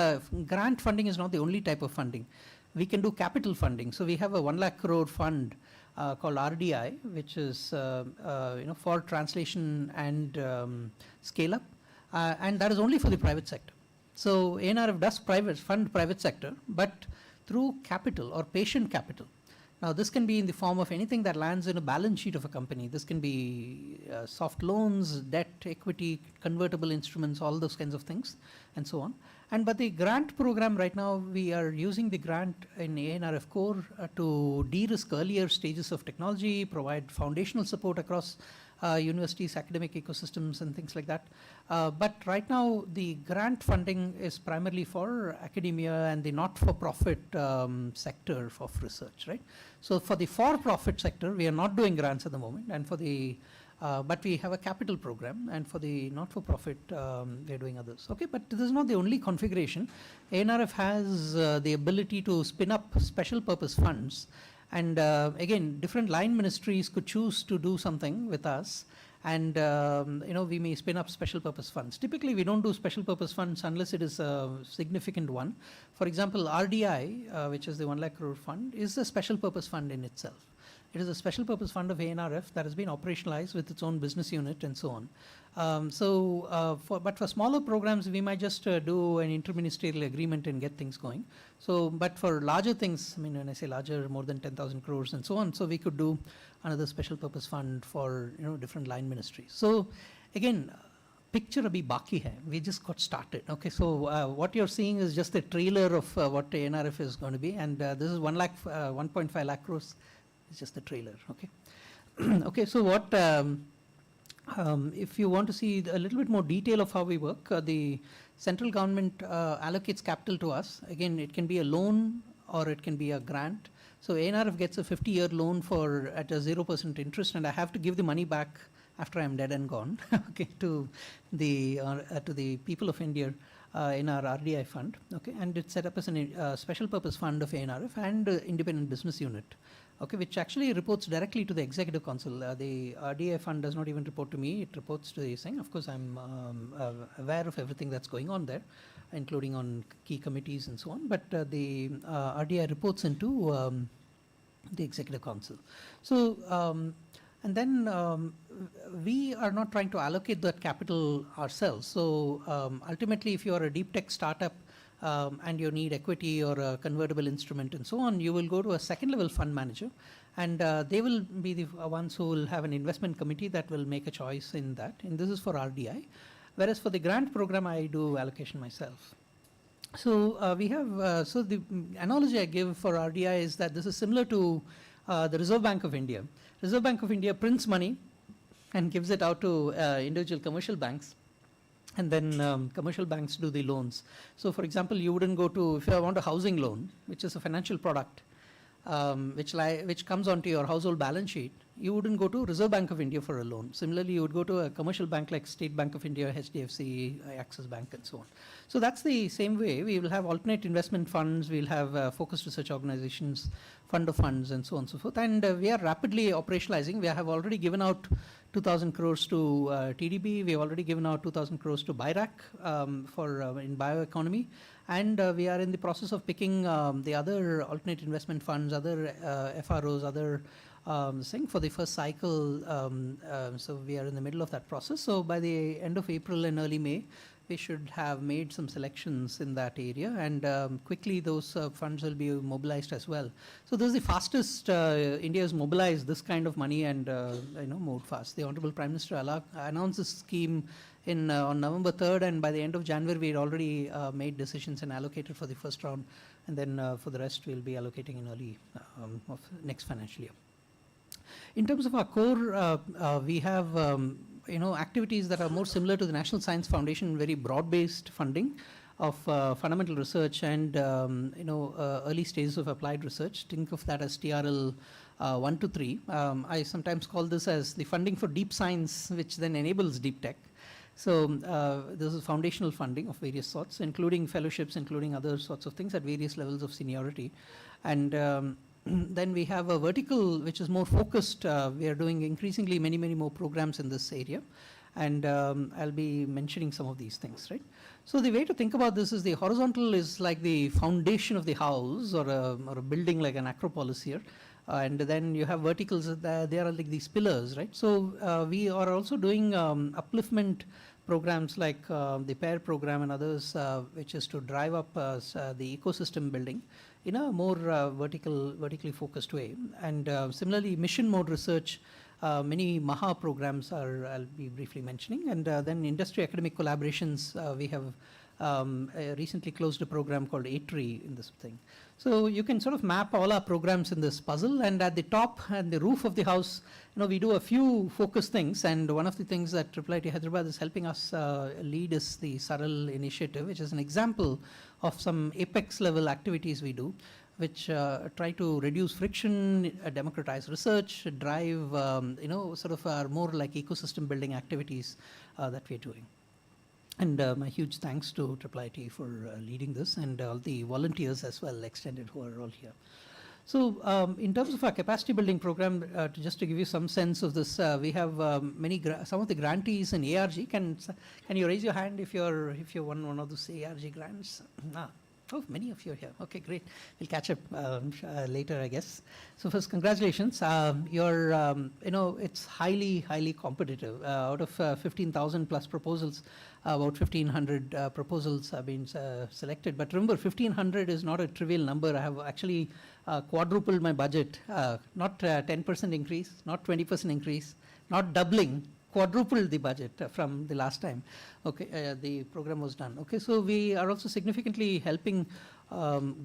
grant funding is not the only type of funding. We can do capital funding. So we have a 1 lakh crore fund called RDI, which is for translation and scale up. And that is only for the private sector. So ANRF does fund private sector, but through capital or patient capital. Now this can be in the form of anything that lands in a balance sheet of a company. This can be soft loans, debt, equity, convertible instruments, all those kinds of things, and so on. But the grant program right now, we are using the grant in ANRF core to de-risk earlier stages of technology, provide foundational support across universities, academic ecosystems, and things like that. But right now, the grant funding is primarily for academia and the not-for-profit sector of research, right? So for the for-profit sector, we are not doing grants at the moment, and for the but we have a capital program, and for the not-for-profit, we're doing others. Okay, but this is not the only configuration. ANRF has the ability to spin up special purpose funds, and again, different line ministries could choose to do something with us, and we may spin up special purpose funds. Typically, we don't do special purpose funds unless it is a significant one. For example, RDI, which is the 1 lakh crore fund, is a special purpose fund in itself. It is a special purpose fund of ANRF that has been operationalized with its own business unit and so on. But for smaller programs, we might just do an interministerial agreement and get things going. So, but for larger things, I mean, when I say larger, more than 10,000 crores and so on, so we could do another special purpose fund for different line ministries. So, again, picture abhi baki hai. We just got started. Okay, so what you're seeing is just a trailer of what ANRF is going to be, and this is 1.5 lakh crores. It's just the trailer. Okay. Okay. So what? If you want to see a little bit more detail of how we work, the central government allocates capital to us. Again, it can be a loan or it can be a grant. So ANRF gets a 50-year loan at a 0% interest, and I have to give the money back after I'm dead and gone. Okay, to the people of India in our RDI fund. Okay, and it's set up as a special purpose fund of ANRF and independent business unit. Okay, which actually reports directly to the Executive Council. The RDI fund does not even report to me, it reports to the thing. Of course, I'm aware of everything that's going on there, including on key committees and so on, but the RDI reports into the Executive Council. So, and then we are not trying to allocate that capital ourselves. So ultimately, if you are a deep tech startup, and you need equity or a convertible instrument and so on, you will go to a second level fund manager, and they will be the ones who will have an investment committee that will make a choice in that, and this is for RDI. Whereas for the grant program, I do allocation myself. So we have, so the analogy I give for RDI is that this is similar to the Reserve Bank of India. Reserve Bank of India prints money and gives it out to individual commercial banks. And then commercial banks do the loans. So for example, you wouldn't go to, if you want a housing loan, which is a financial product, which comes onto your household balance sheet, you wouldn't go to Reserve Bank of India for a loan. Similarly, you would go to a commercial bank like State Bank of India, HDFC, Axis Bank, and so on. So that's the same way. We will have alternate investment funds, we'll have focused research organizations, fund of funds, and so on and so forth. And we are rapidly operationalizing. We have already given out 2,000 crores to TDB. We have already given out 2,000 crores to BIRAC for in bioeconomy. And we are in the process of picking the other alternate investment funds, other FROs, other thing for the first cycle. So we are in the middle of that process. So by the end of April and early May, we should have made some selections in that area, and quickly those funds will be mobilized as well. So this is the fastest India has mobilized this kind of money and moved fast. The Honorable Prime Minister announced this scheme on November 3rd, and by the end of January we had already made decisions and allocated for the first round and then for the rest we'll be allocating in early of next financial year. In terms of our core, we have activities that are more similar to the National Science Foundation, very broad-based funding of fundamental research and early stages of applied research. Think of that as TRL 1 to 3. I sometimes call this as the funding for deep science, which then enables deep tech. So this is foundational funding of various sorts, including fellowships, including other sorts of things at various levels of seniority. And then we have a vertical which is more focused. We are doing increasingly many more programs in this area. And I'll be mentioning some of these things, right? So the way to think about this is the horizontal is like the foundation of the house or a building like an acropolis here. And then you have verticals, they are like these pillars, right? So we are also doing upliftment programs like the PAIR program and others, which is to drive up the ecosystem building in a more vertically focused way. And similarly, mission mode research, many MAHA programs I'll be briefly mentioning. And then industry academic collaborations, we have recently closed a program called A-Tree in this thing. So you can sort of map all our programs in this puzzle, and at the top and the roof of the house, we do a few focus things, and one of the things that IIIT Hyderabad is helping us lead is the Saral initiative, which is an example of some apex level activities we do, which try to reduce friction, democratize research, drive, sort of our more like ecosystem building activities that we're doing. And my huge thanks to IIIT for leading this, and all the volunteers as well extended who are all here. So in terms of our capacity building program, just to give you some sense of this, we have some of the grantees in ARG. Can you raise your hand if you're one of those ARG grants? Oh, many of you are here. Okay, great. We'll catch up later, I guess. So first, congratulations. It's highly competitive. Out of 15,000 plus proposals, about 1,500 proposals have been selected. But remember, 1,500 is not a trivial number. I have actually quadrupled my budget. Not 10% increase, not 20% increase, not doubling. Quadrupled the budget from the last time. Okay, the program was done. Okay, so we are also significantly helping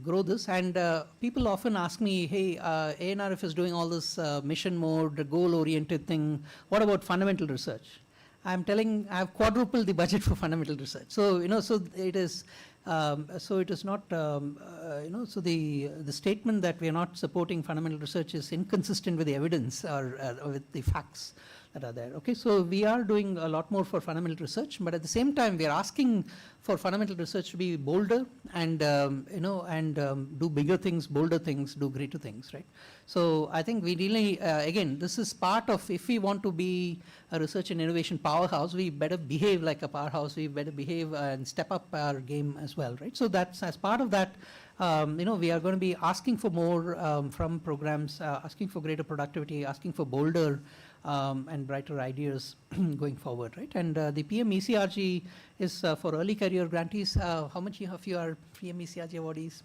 grow this, and people often ask me, hey, ANRF is doing all this mission mode, goal-oriented thing. What about fundamental research? I'm telling, I have quadrupled the budget for fundamental research. So so it is. So it is not, so the statement that we are not supporting fundamental research is inconsistent with the evidence or with the facts that are there. Okay, so we are doing a lot more for fundamental research, but at the same time, we are asking for fundamental research to be bolder and, do bigger things, bolder things, do greater things, right? So I think we really, again, this is part of, if we want to be a research and innovation powerhouse, we better behave like a powerhouse, we better behave and step up our game as well, right? So that's, as part of that, we are going to be asking for more from programs, asking for greater productivity, asking for bolder and brighter ideas going forward, right? And the PM ECRG is for early career grantees. How much of you are PM ECRG awardees?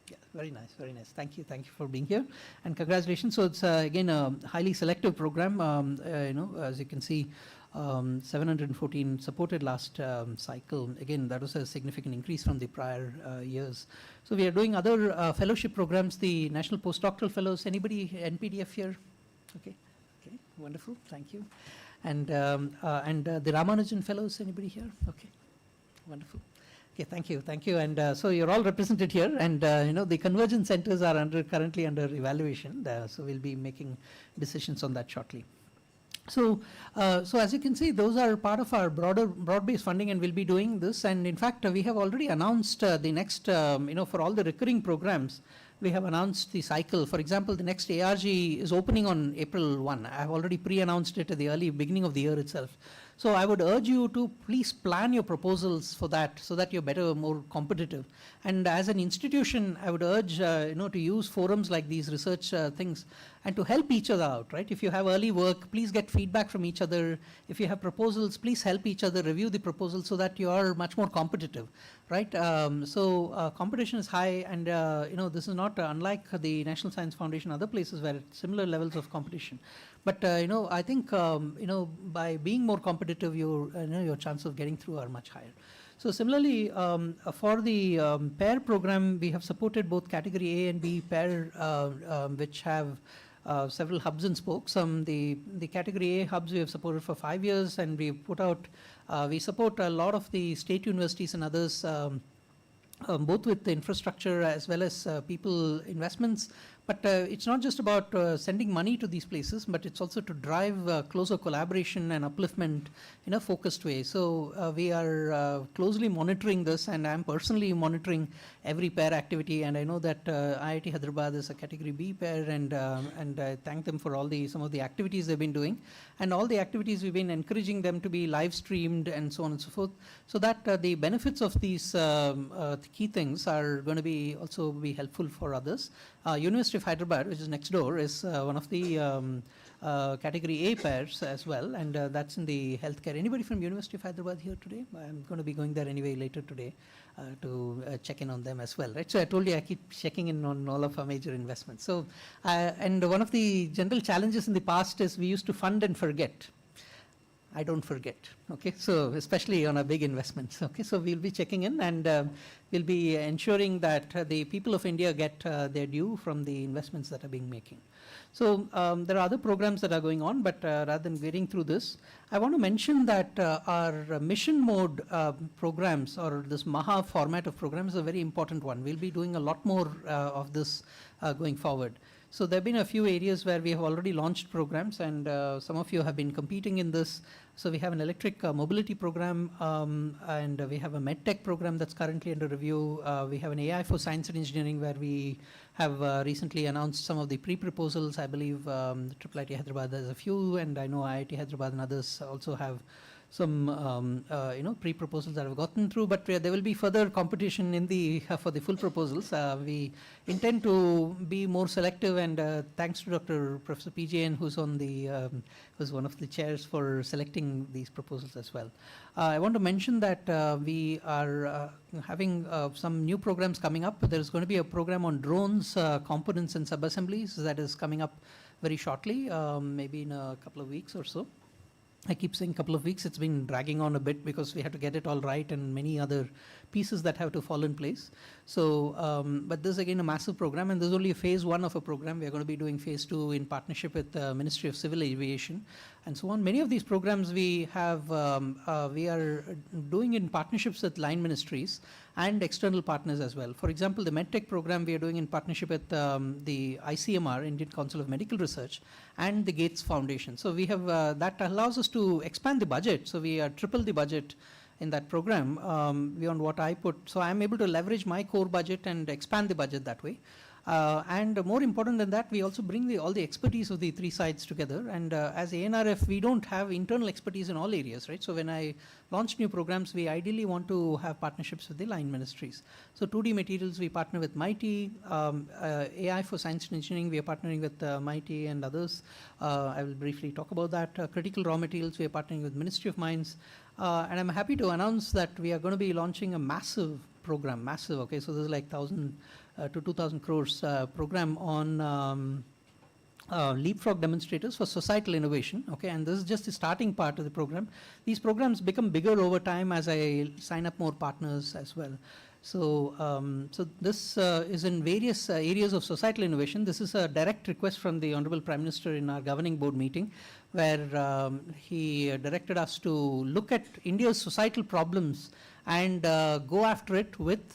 Yeah, very nice, very nice. Thank you for being here, and congratulations. So it's again a highly selective program. As you can see, 714 supported last cycle. Again, that was a significant increase from the prior years. So we are doing other fellowship programs. The National Postdoctoral Fellows. Anybody NPDF here? Okay, wonderful. Thank you. And the Ramanujan Fellows. Anybody here? Okay, wonderful. Okay, thank you. And so you're all represented here, and the convergence centers are currently under evaluation. So we'll be making decisions on that shortly. So as you can see, those are part of our broad-based funding, and we'll be doing this. And in fact, we have already announced the next, for all the recurring programs, we have announced the cycle. For example, the next ARG is opening on April 1. I have already pre-announced it at the early beginning of the year itself. So I would urge you to please plan your proposals for that, so that you're better, more competitive. And as an institution, I would urge to use forums like these research things, and to help each other out, right? If you have early work, please get feedback from each other. If you have proposals, please help each other review the proposals, so that you are much more competitive, right? So competition is high, and this is not unlike the National Science Foundation, other places where it's similar levels of competition. But I think by being more competitive, your chance of getting through are much higher. So similarly, for the pair program, we have supported both category A and B pair, which have several hubs and spokes. The category A hubs we have supported for 5 years, and we put out, we support a lot of the state universities and others, both with the infrastructure as well as people investments. But it's not just about sending money to these places, but it's also to drive closer collaboration and upliftment in a focused way. So we are closely monitoring this, and I'm personally monitoring every pair activity. And I know that IIT Hyderabad is a category B pair, and I thank them for all some of the activities they've been doing, and all the activities we've been encouraging them to be live streamed and so on and so forth, so that the benefits of these key things are going to be also be helpful for others. University of Hyderabad, which is next door, is one of the category A pairs as well, and that's in the healthcare. Anybody from University of Hyderabad here today? I'm going to be going there anyway later today to check in on them as well, right? So I told you I keep checking in on all of our major investments. So, and one of the general challenges in the past is we used to fund and forget. I don't forget, okay? So especially on our big investments, okay? So we'll be checking in, and we'll be ensuring that the people of India get their due from the investments that are being making. So there are other programs that are going on, but rather than getting through this, I want to mention that our mission mode programs, or this MAHA format of programs, is a very important one. We'll be doing a lot more of this going forward. So there have been a few areas where we have already launched programs, and some of you have been competing in this. So we have an electric mobility program, and we have a medtech program that's currently under review. We have an AI for science and engineering, where we have recently announced some of the pre-proposals. I believe the IIIT Hyderabad has a few, and I know IIT Hyderabad and others also have some pre-proposals that have gotten through, but there will be further competition in the for the full proposals. We intend to be more selective, and thanks to Professor PJN, who's on the who's one of the chairs for selecting these proposals as well. I want to mention that we are having some new programs coming up. There's going to be a program on drones, components and sub-assemblies that is coming up very shortly, maybe in a couple of weeks or so. I keep saying couple of weeks, it's been dragging on a bit because we have to get it all right and many other pieces that have to fall in place. So, but this is again a massive program, and this is only phase 1 of a program. We are going to be doing phase 2 in partnership with the Ministry of Civil Aviation and so on. Many of these programs we have, we are doing in partnerships with line ministries and external partners as well. For example, the MedTech program we are doing in partnership with the ICMR, Indian Council of Medical Research, and the Gates Foundation. So we have, that allows us to expand the budget. So we triple the budget in that program beyond what I put. So I'm able to leverage my core budget and expand the budget that way. And more important than that, we also bring all the expertise of the 3 sides together. And as ANRF, we don't have internal expertise in all areas, right? So when I launch new programs, we ideally want to have partnerships with the line ministries. So 2D materials, we partner with MIT. AI for science and engineering, we are partnering with MIT and others. I will briefly talk about that. Critical raw materials, we are partnering with Ministry of Mines. And I'm happy to announce that we are going to be launching a massive program, massive, okay? So this is like 1,000 to 2,000 crores program on leapfrog demonstrators for societal innovation, okay? And this is just the starting part of the program. These programs become bigger over time as I sign up more partners as well. So, so this is in various areas of societal innovation. This is a direct request from the Honorable Prime Minister in our governing board meeting, where he directed us to look at India's societal problems and go after it with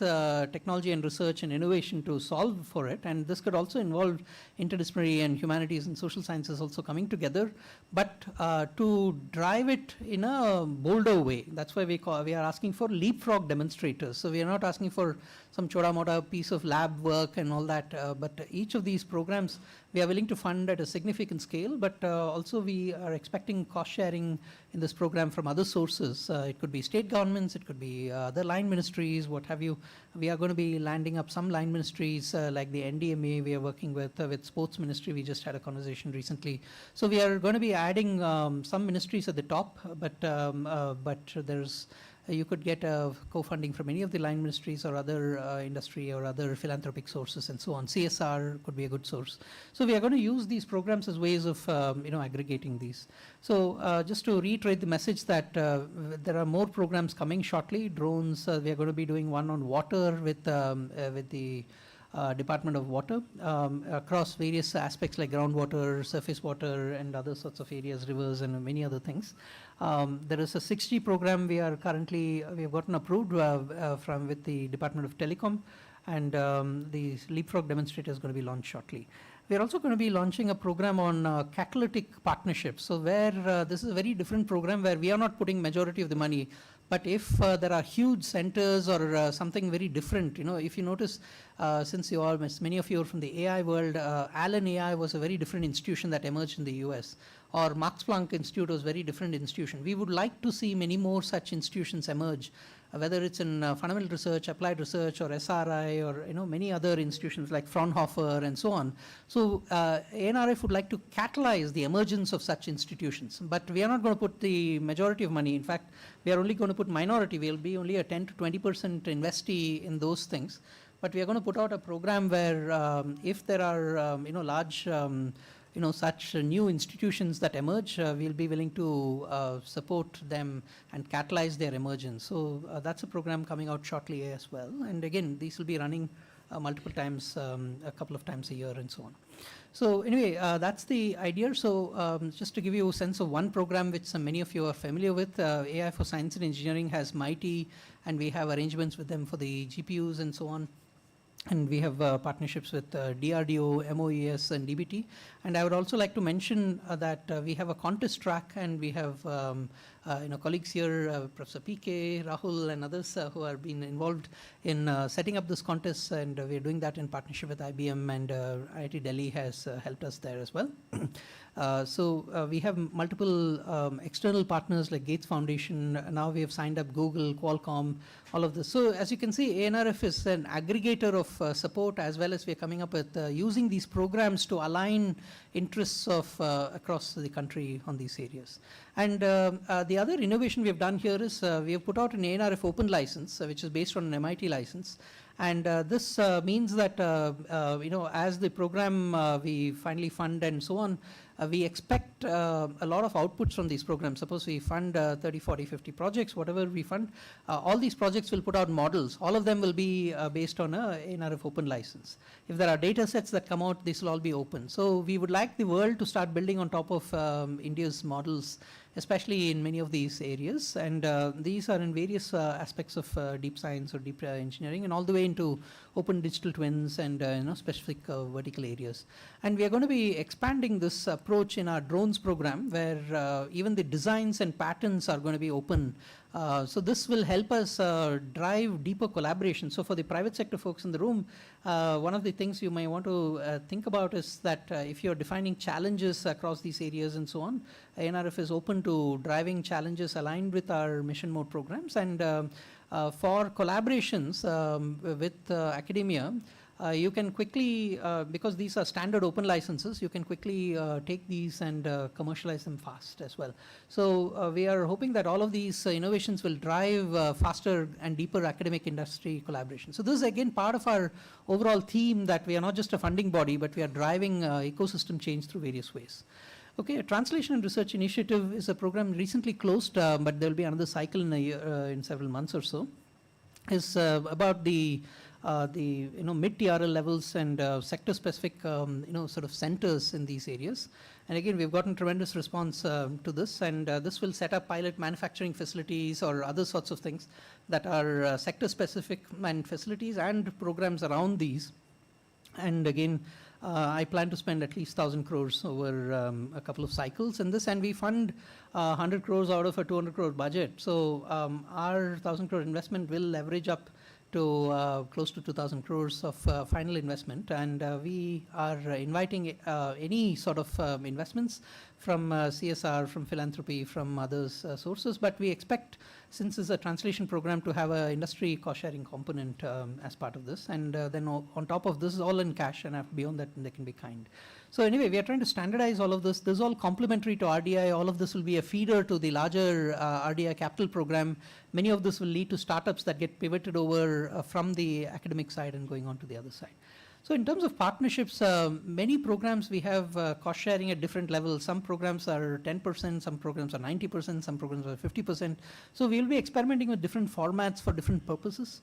technology and research and innovation to solve for it. And this could also involve interdisciplinary and humanities and social sciences also coming together, but to drive it in a bolder way. That's why we are asking for leapfrog demonstrators. So we are not asking for some choda-moda piece of lab work and all that, but each of these programs we are willing to fund at a significant scale, but also we are expecting cost sharing in this program from other sources. It could be state governments, it could be other line ministries, what have you. We are going to be landing up some line ministries like the NDMA we are working with Sports Ministry. We just had a conversation recently. So we are going to be adding some ministries at the top, but there's you could get co-funding from any of the line ministries or other industry or other philanthropic sources and so on. CSR could be a good source. So we are going to use these programs as ways of aggregating these. So just to reiterate the message that there are more programs coming shortly. Drones, we are going to be doing one on water with the Department of Water across various aspects like groundwater, surface water, and other sorts of areas, rivers, and many other things. There is a 6G program we have gotten approved with the Department of Telecom, and the Leapfrog demonstrator is going to be launched shortly. We are also going to be launching a program on catalytic partnerships. So where this is a very different program where we are not putting majority of the money, but if there are huge centers or something very different, if you notice, since many of you are from the AI world, Allen AI was a very different institution that emerged in the US, or Max Planck Institute was a very different institution. We would like to see many more such institutions emerge, whether it's in fundamental research, applied research, or SRI, or many other institutions like Fraunhofer and so on. So ANRF would like to catalyze the emergence of such institutions, but we are not going to put the majority of money. In fact, we are only going to put minority. We'll be only a 10 to 20% investee in those things. But we are going to put out a program where if there are large such new institutions that emerge, we'll be willing to support them and catalyze their emergence. So that's a program coming out shortly as well. And again, these will be running multiple times, a couple of times a year and so on. So anyway, that's the idea. So just to give you a sense of one program which many of you are familiar with, AI for Science and Engineering has MIghty, and we have arrangements with them for the GPUs and so on. And we have partnerships with DRDO, MOES, and DBT. And I would also like to mention that we have a contest track, and we have colleagues here, Professor PK, Rahul, and others who have been involved in setting up this contest, and we are doing that in partnership with IBM, and IIT Delhi has helped us there as well. So we have multiple external partners like Gates Foundation. Now we have signed up Google, Qualcomm, all of this. So as you can see, ANRF is an aggregator of support, as well as we are coming up with using these programs to align interests of across the country on these areas. And the other innovation we have done here is we have put out an ANRF open license, which is based on an MIT license. And this means that, as the program we finally fund and so on, we expect a lot of outputs from these programs. Suppose we fund 30, 40, 50 projects, whatever we fund, all these projects will put out models. All of them will be based on a ANRF open license. If there are data sets that come out, this will all be open. So we would like the world to start building on top of India's models, especially in many of these areas. And these are in various aspects of deep science or deep engineering, and all the way into open digital twins and specific vertical areas. And we are going to be expanding this approach in our drones program, where even the designs and patents are going to be open. So this will help us drive deeper collaboration. So for the private sector folks in the room, one of the things you may want to think about is that if you're defining challenges across these areas and so on, ANRF is open to driving challenges aligned with our mission mode programs. And for collaborations with academia, you can quickly, because these are standard open licenses, you can quickly take these and commercialize them fast as well. So we are hoping that all of these innovations will drive faster and deeper academic industry collaboration. So this is again part of our overall theme, that we are not just a funding body, but we are driving ecosystem change through various ways. Okay, a translation and research initiative is a program recently closed, but there will be another cycle in a year, in several months or so. Is about the mid-TRL levels and sector-specific sort of centers in these areas. And again, we've gotten tremendous response to this, and this will set up pilot manufacturing facilities or other sorts of things that are sector-specific and facilities and programs around these. And again, I plan to spend at least 1,000 crores over a couple of cycles in this, and we fund 100 crores out of a 200 crore budget. So our 1,000 crore investment will leverage up to close to 2,000 crores of final investment, and we are inviting any sort of investments from CSR, from philanthropy, from other sources, but we expect, since it's a translation program, to have an industry cost-sharing component as part of this, and then on top of this is all in cash, and beyond that they can be kind. So anyway, we are trying to standardize all of this. This is all complementary to RDI. All of this will be a feeder to the larger RDI capital program. Many of this will lead to startups that get pivoted over from the academic side and going on to the other side. So in terms of partnerships, many programs we have cost sharing at different levels. Some programs are 10%, some programs are 90%, some programs are 50%. So we'll be experimenting with different formats for different purposes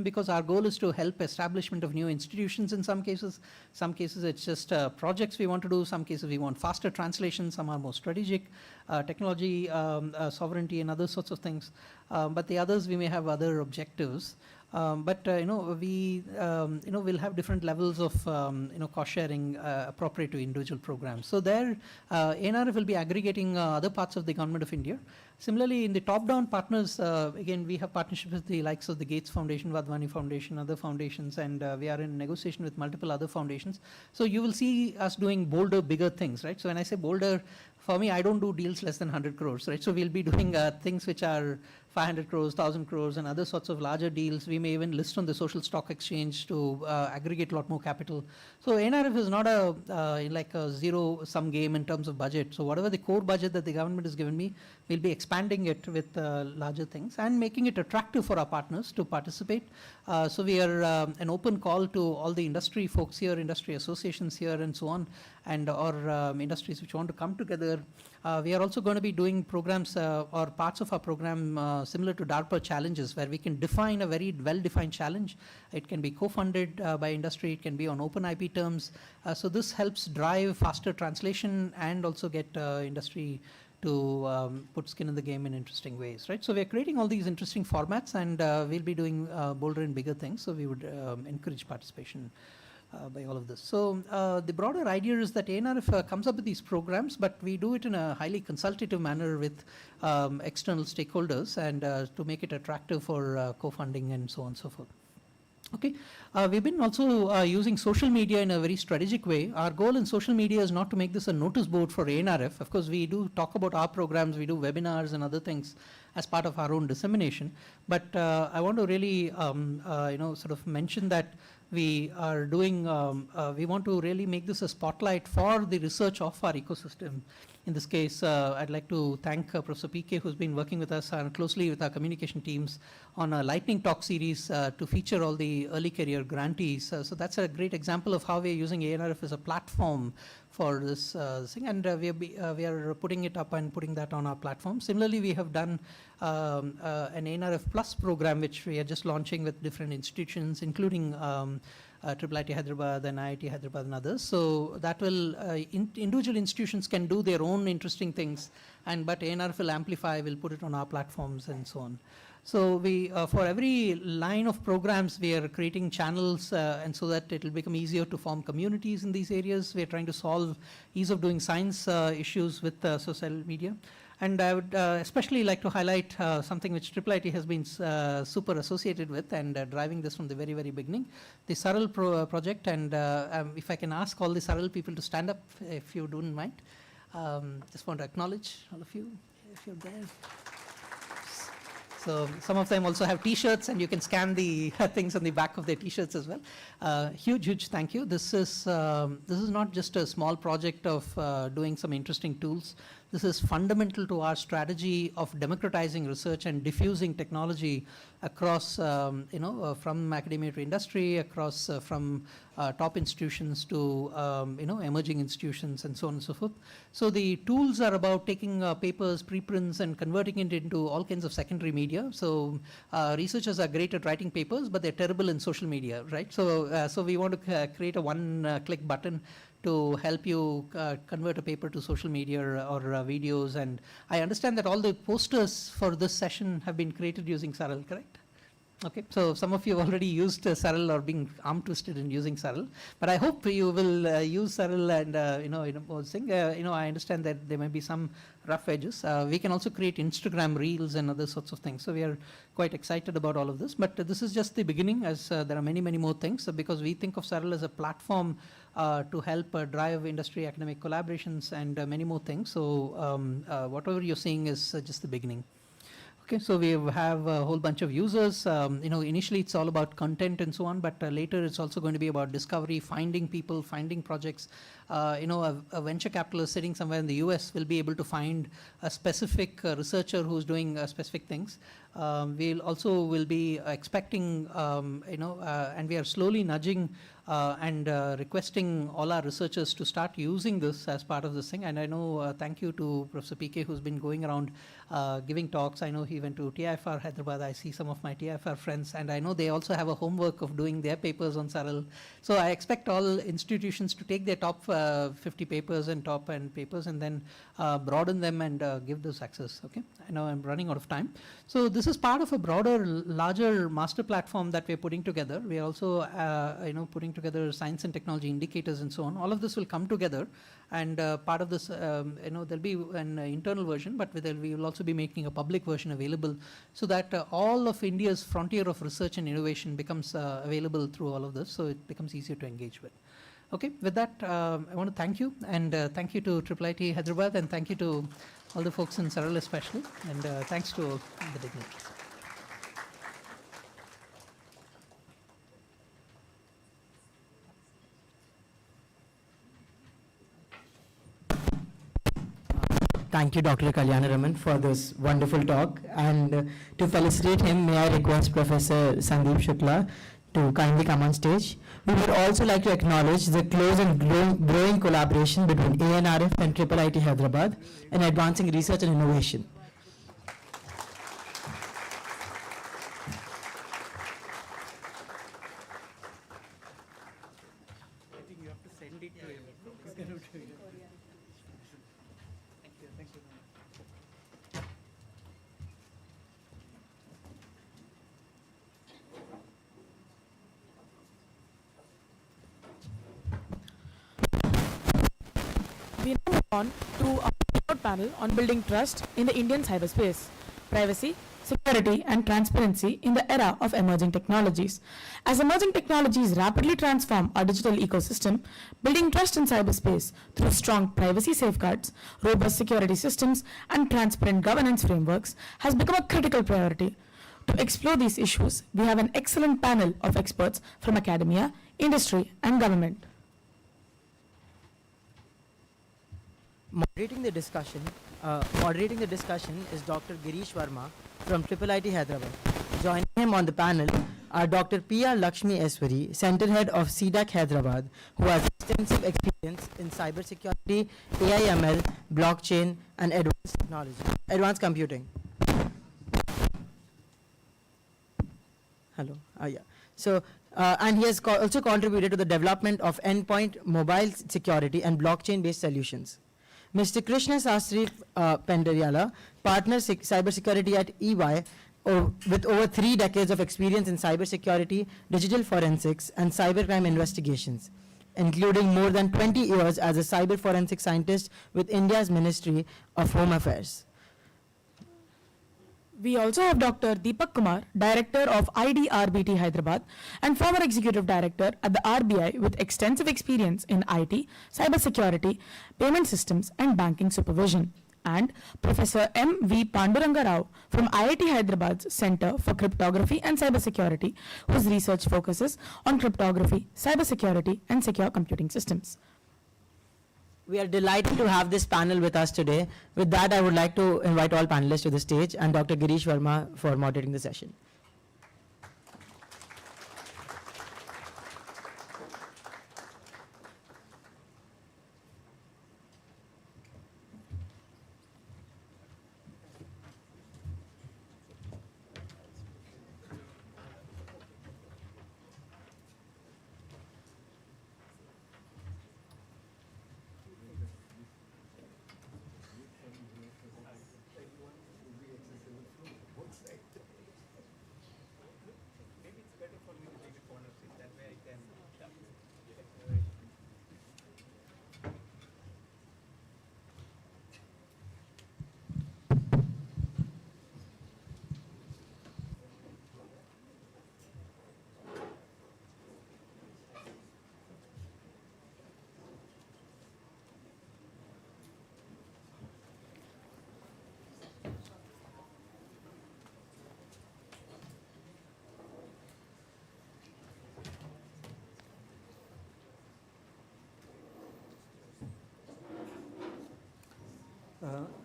because our goal is to help establishment of new institutions in some cases. Some cases it's just projects we want to do. Some cases we want faster translation. Some are more strategic, technology, sovereignty and other sorts of things. But the others we may have other objectives. We will have different levels of cost sharing appropriate to individual programs. So there, ANRF will be aggregating other parts of the Government of India. Similarly, in the top-down partners, again, we have partnerships with the likes of the Gates Foundation, Vadvani Foundation, other foundations, and we are in negotiation with multiple other foundations. So you will see us doing bolder, bigger things, right? So when I say bolder, for me, I don't do deals less than 100 crores, right? So we'll be doing things which are 500 crores, 1,000 crores, and other sorts of larger deals. We may even list on the social stock exchange to aggregate a lot more capital. So ANRF is not like a zero-sum game in terms of budget. So whatever the core budget that the government has given me, we'll be expanding it with larger things and making it attractive for our partners to participate. So we are an open call to all the industry folks here, industry associations here, and so on, and or industries which want to come together. We are also going to be doing programs or parts of our program similar to DARPA challenges, where we can define a very well-defined challenge. It can be co-funded by industry. It can be on open IP terms. So this helps drive faster translation and also get industry to put skin in the game in interesting ways, right? So we're creating all these interesting formats, and we'll be doing bolder and bigger things. So we would encourage participation by all of this. So the broader idea is that ANRF comes up with these programs, but we do it in a highly consultative manner with external stakeholders, and to make it attractive for co-funding and so on and so forth. Okay, we've been also using social media in a very strategic way. Our goal in social media is not to make this a notice board for ANRF. Of course, we do talk about our programs, we do webinars and other things as part of our own dissemination. But I want to really, sort of mention that we are doing, we want to really make this a spotlight for the research of our ecosystem. In this case, I'd like to thank Professor PK, who's been working with us closely with our communication teams on a lightning talk series to feature all the early career grantees. So that's a great example of how we're using ANRF as a platform for this thing, and we are putting it up and putting that on our platform. Similarly, we have done an ANRF Plus program, which we are just launching with different institutions, including IIIT Hyderabad and IIT Hyderabad and others. So that will, individual institutions can do their own interesting things, but ANRF will amplify, will put it on our platforms and so on. So we, for every line of programs, we are creating channels, and so that it will become easier to form communities in these areas. We are trying to solve ease of doing science issues with social media. And I would especially like to highlight something which IIIT has been super associated with and driving this from the very, very beginning, the SARL project. And if I can ask all the SARL people to stand up, if you don't mind. Just want to acknowledge all of you, if you're there. So some of them also have T-shirts, and you can scan the things on the back of their T-shirts as well. Huge, huge thank you. This is not just a small project of doing some interesting tools. This is fundamental to our strategy of democratizing research and diffusing technology across, from academia to industry, across from top institutions to, emerging institutions and so on and so forth. So the tools are about taking papers, preprints, and converting it into all kinds of secondary media. So researchers are great at writing papers, but they're terrible in social media, right? So, so we want to create a one-click button to help you convert a paper to social media or videos. And I understand that all the posters for this session have been created using SARL, correct? Okay, so some of you have already used SARL or being arm twisted in using SARL, but I hope you will use SARL and I understand that there may be some rough edges. We can also create Instagram reels and other sorts of things. So we are quite excited about all of this, but this is just the beginning, as there are many, many more things, because we think of SARL as a platform to help drive industry academic collaborations and many more things. So whatever you're seeing is just the beginning. Okay, so we have a whole bunch of users. Initially it's all about content and so on, but later it's also going to be about discovery, finding people, finding projects. A venture capitalist sitting somewhere in the US will be able to find a specific researcher who's doing specific things. Will be expecting, and we are slowly nudging and requesting all our researchers to start using this as part of this thing. And I know, thank you to Professor PK, who's been going around giving talks. I know he went to TIFR Hyderabad. I see some of my TIFR friends, and I know they also have a homework of doing their papers on Saral. So I expect all institutions to take their top 50 papers and top end papers and then broaden them and give this access. Okay, I know I'm running out of time. So this is part of a broader, larger master platform that we're putting together. We are also, putting together science and technology indicators and so on. All of this will come together, and part of this, there'll be an internal version, but we will also be making a public version available so that all of India's frontier of research and innovation becomes available through all of this, so it becomes easier to engage with. Okay, with that, I want to thank you, and thank you to IIIT Hyderabad, and thank you to all the folks in Saral especially, and thanks to the dignitaries. Thank you, Dr. Kalyanaraman, for this wonderful talk. And to felicitate him, may I request Professor Sandeep Shukla to kindly come on stage. We would also like to acknowledge the close and growing collaboration between ANRF and IIIT Hyderabad in advancing research and innovation. I think you have to send it to him. He's going to do it. Thank you. Thank you. We now move on to our keynote panel on building trust in the Indian cyberspace, privacy, security, and transparency in the era of emerging technologies. As emerging technologies rapidly transform our digital ecosystem, building trust in cyberspace through strong privacy safeguards, robust security systems, and transparent governance frameworks has become a critical priority. To explore these issues, we have an excellent panel of experts from academia, industry, and government. Moderating the discussion is Dr. Girish Verma from IIIT Hyderabad. Joining him on the panel are Dr. P.R. Lakshmi Eswari, Center Head of CDAC Hyderabad, who has extensive experience in cybersecurity, AI/ML, blockchain, and advanced computing. Hello. Yeah. So, and he has also contributed to the development of endpoint mobile security and blockchain-based solutions. Mr. Krishna Sastri Pendaryala, partner cybersecurity at EY, with over 3 decades of experience in cybersecurity, digital forensics, and cybercrime investigations, including more than 20 years as a cyber forensic scientist with India's Ministry of Home Affairs. We also have Dr. Deepak Kumar, Director of IDRBT Hyderabad and former Executive Director at the RBI with extensive experience in IT, cybersecurity, payment systems and banking supervision. And Professor M.V. Panduranga Rao from IIT Hyderabad's Center for Cryptography and Cybersecurity, whose research focuses on cryptography, cybersecurity and secure computing systems. We are delighted to have this panel with us today. With that, I would like to invite all panelists to the stage and Dr. Girish Verma for moderating the session.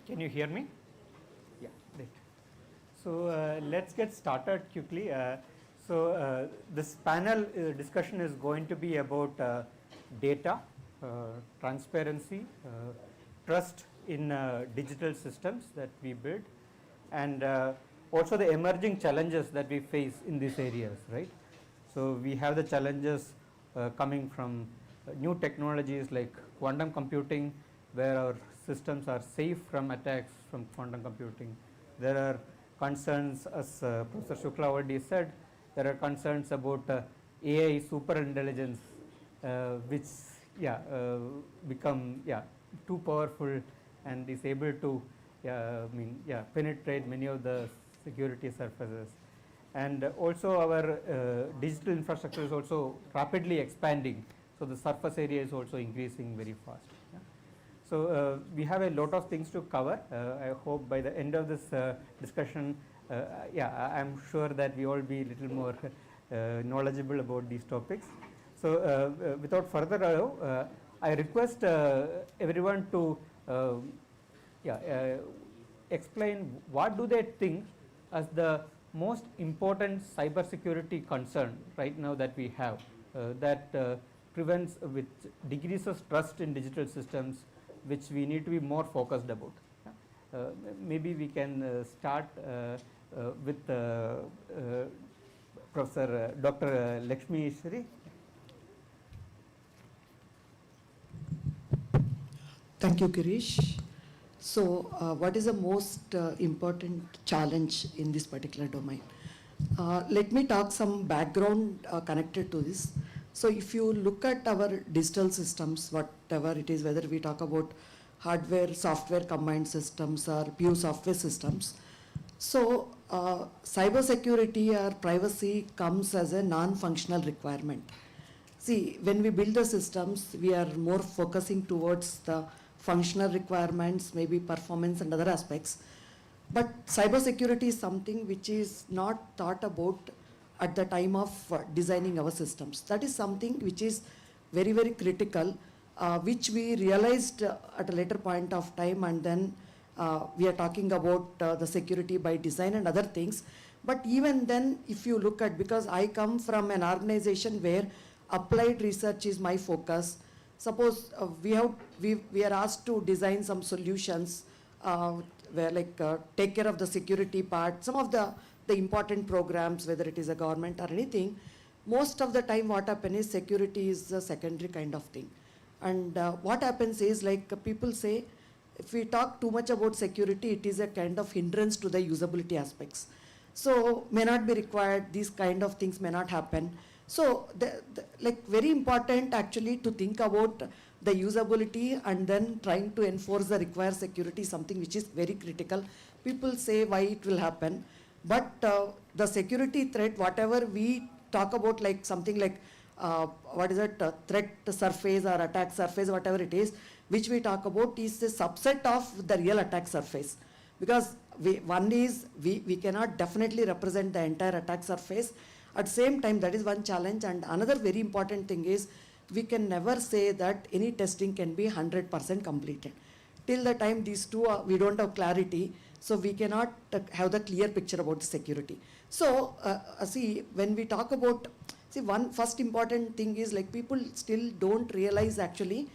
Can you hear me? Yeah, great. So let's get started quickly. This panel discussion is going to be about data, transparency, trust in digital systems that we build, and also the emerging challenges that we face in these areas, right? So we have the challenges coming from new technologies like quantum computing, where our systems are safe from attacks from quantum computing. There are concerns, as Professor Shukla already said, there are concerns about AI superintelligence, which become too powerful and is able to penetrate many of the security surfaces. And also our digital infrastructure is also rapidly expanding, so the surface area is also increasing very fast. So we have a lot of things to cover. I hope by the end of this discussion, I'm sure that we all be a little more knowledgeable about these topics. So without further ado, I request everyone to explain what do they think as the most important cybersecurity concern right now that we have that prevents, which decreases trust in digital systems, which we need to be more focused about. Maybe we can start with Professor Dr. Lakshmi Ishwari. Thank you, Girish. So what is the most important challenge in this particular domain? Let me talk some background connected to this. So if you look at our digital systems, whatever it is, whether we talk about hardware, software combined systems or pure software systems, so cybersecurity or privacy comes as a non-functional requirement. See, when we build the systems, we are more focusing towards the functional requirements, maybe performance and other aspects. But cybersecurity is something which is not thought about at the time of designing our systems. That is something which is very, very critical, which we realized at a later point of time, and then we are talking about the security by design and other things. But even then, if you look at, because I come from an organization where applied research is my focus. Suppose we are asked to design some solutions where take care of the security part, some of the important programs, whether it is a government or anything. Most of the time what happens is security is a secondary kind of thing. And what happens is, people say, if we talk too much about security, it is a kind of hindrance to the usability aspects. So may not be required, these kind of things may not happen. So very important actually to think about the usability and then trying to enforce the required security, something which is very critical. People say why it will happen, but the security threat, whatever we talk about, like something like threat surface or attack surface, whatever it is, which we talk about is a subset of the real attack surface. Because we cannot definitely represent the entire attack surface. At the same time, that is one challenge. And another very important thing is, we can never say that any testing can be 100% completed. Till the time these two we don't have clarity, so we cannot have the clear picture about the security. So see, when we talk about, one first important thing is, people still don't realize actually,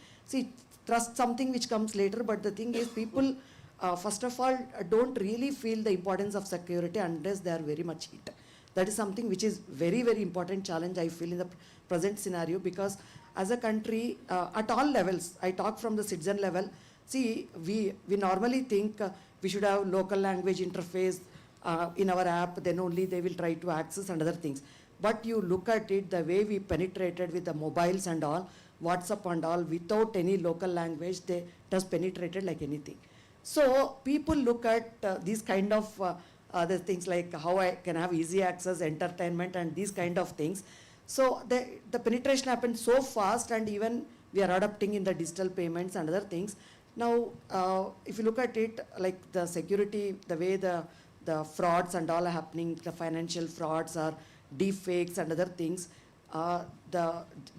trust something which comes later, but the thing is people first of all don't really feel the importance of security unless they are very much hit. That is something which is very, very important challenge I feel in the present scenario, because as a country at all levels, I talk from the citizen level, we normally think we should have local language interface in our app, then only they will try to access and other things. But you look at it, the way we penetrated with the mobiles and all, WhatsApp and all, without any local language, they just penetrated like anything. So people look at these kind of other things like how I can have easy access, entertainment and these kind of things. So the penetration happened so fast, and even we are adopting in the digital payments and other things. Now, if you look at it, like the security, the way the frauds and all are happening, the financial frauds or deep fakes and other things,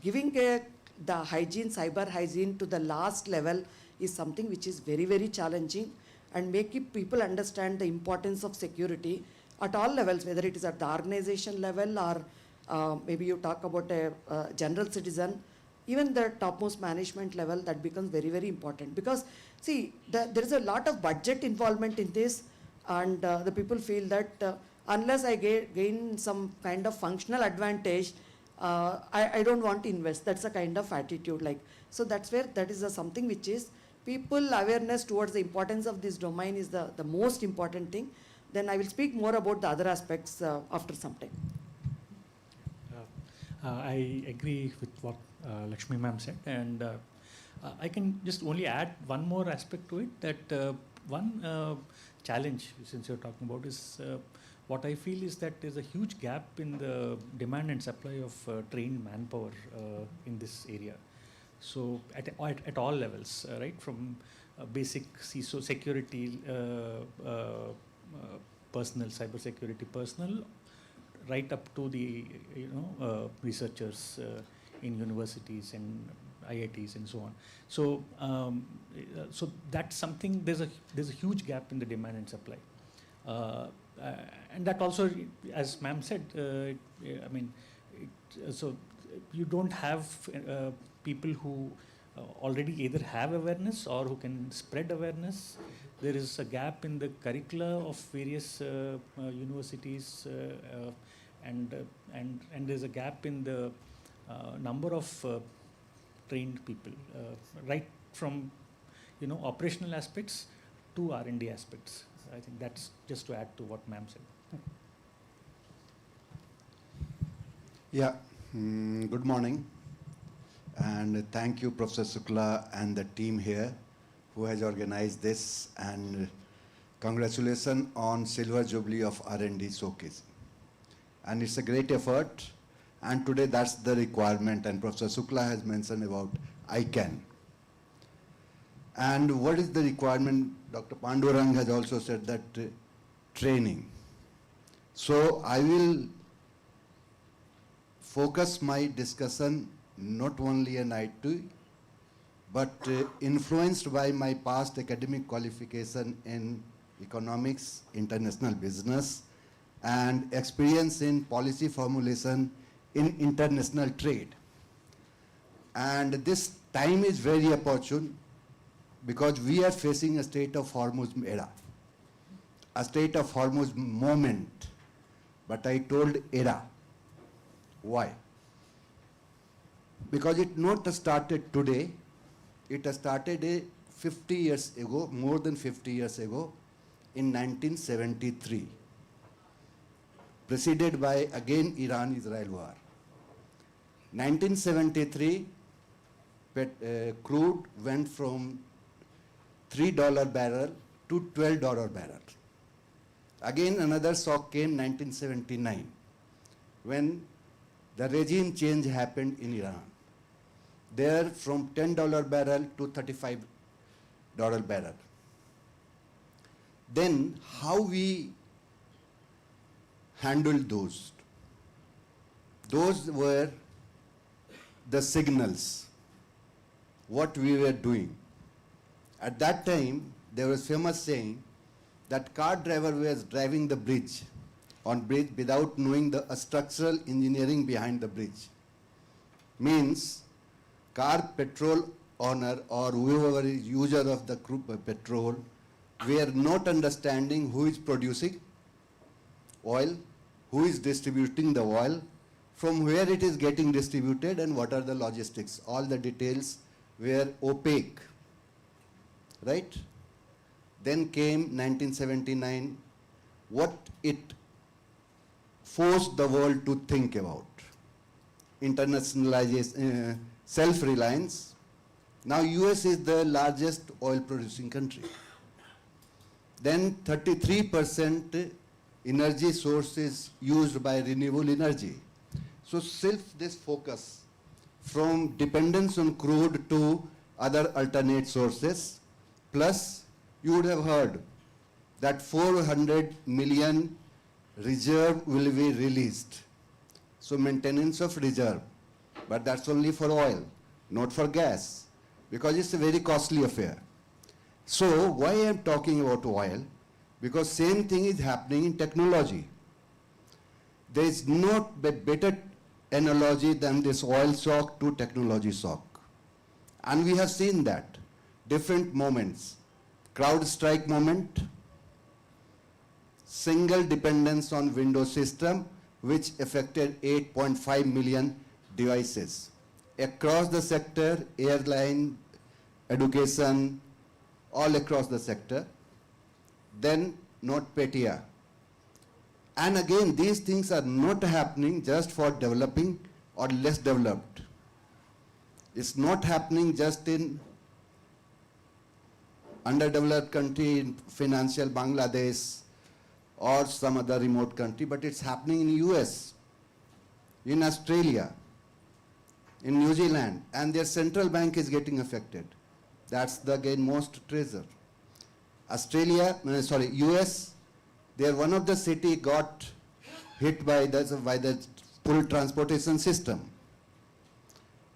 giving the hygiene, cyber hygiene to the last level is something which is very, very challenging and making people understand the importance of security at all levels, whether it is at the organization level or maybe you talk about a general citizen, even the topmost management level, that becomes very, very important. Because see, there is a lot of budget involvement in this, and the people feel that unless I gain some kind of functional advantage, I don't want to invest. That's a kind of attitude. Like, so that's where that is something which is people awareness towards the importance of this domain is the most important thing. Then I will speak more about the other aspects after some time. I agree with what Lakshmi ma'am said, and I can just only add one more aspect to it, that one challenge, since you're talking about, is what I feel is that there's a huge gap in the demand and supply of trained manpower in this area. So at all levels, right, from basic CISO security personnel, cyber security personnel, right up to the researchers in universities and IITs and so on. So so that's something. There's a huge gap in the demand and supply, and that also, as ma'am said, I mean, so you don't have people who already either have awareness or who can spread awareness. There is a gap in the curricula of various universities, and there's a gap in the number of trained people, right from operational aspects to R&D aspects. I think that's just to add to what ma'am said. Yeah, good morning, and thank you, Professor Shukla and the team here who has organized this, and congratulations on Silver Jubilee of R&D Showcase. And it's a great effort, and today that's the requirement, and Professor Shukla has mentioned about ICANN. And what is the requirement? Dr. Pandurang has also said that training. So I will focus my discussion not only on IT, but influenced by my past academic qualification in economics, international business, and experience in policy formulation in international trade. And this time is very opportune because we are facing a state of Hormuz era, a state of Hormuz moment, but I told era. Why? Because it not started today, it started 50 years ago, more than 50 years ago, in 1973, preceded by again Iran-Israel war. 1973, crude went from $3 barrel to $12 barrel. Again another shock came 1979, when the regime change happened in Iran. There from $10 barrel to $35 barrel. Then how we handled those? Those were the signals, what we were doing. At that time, there was famous saying that car driver was driving the bridge without knowing the structural engineering behind the bridge. Means car petrol owner or whoever is user of the petrol were not understanding who is producing oil, who is distributing the oil, from where it is getting distributed, and what are the logistics. All the details were opaque, right? Then came 1979, what it forced the world to think about. Internationalization, self-reliance. Now US is the largest oil producing country. Then 33% energy sources used by renewable energy. So this focus from dependence on crude to other alternate sources, plus you would have heard that 400 million reserve will be released. So maintenance of reserve, but that's only for oil, not for gas, because it's a very costly affair. So why I am talking about oil? Because same thing is happening in technology. There is no better analogy than this oil shock to technology shock. And we have seen that, different moments. CrowdStrike moment, single dependence on Windows system, which affected 8.5 million devices. Across the sector, airline, education, all across the sector. Then NotPetya. And again, these things are not happening just for developing or less developed. It's not happening just in underdeveloped country, in financial Bangladesh or some other remote country, but it's happening in US, in Australia, in New Zealand, and their central bank is getting affected. That's the again most treasure. US, they're one of the city got hit by the full transportation system.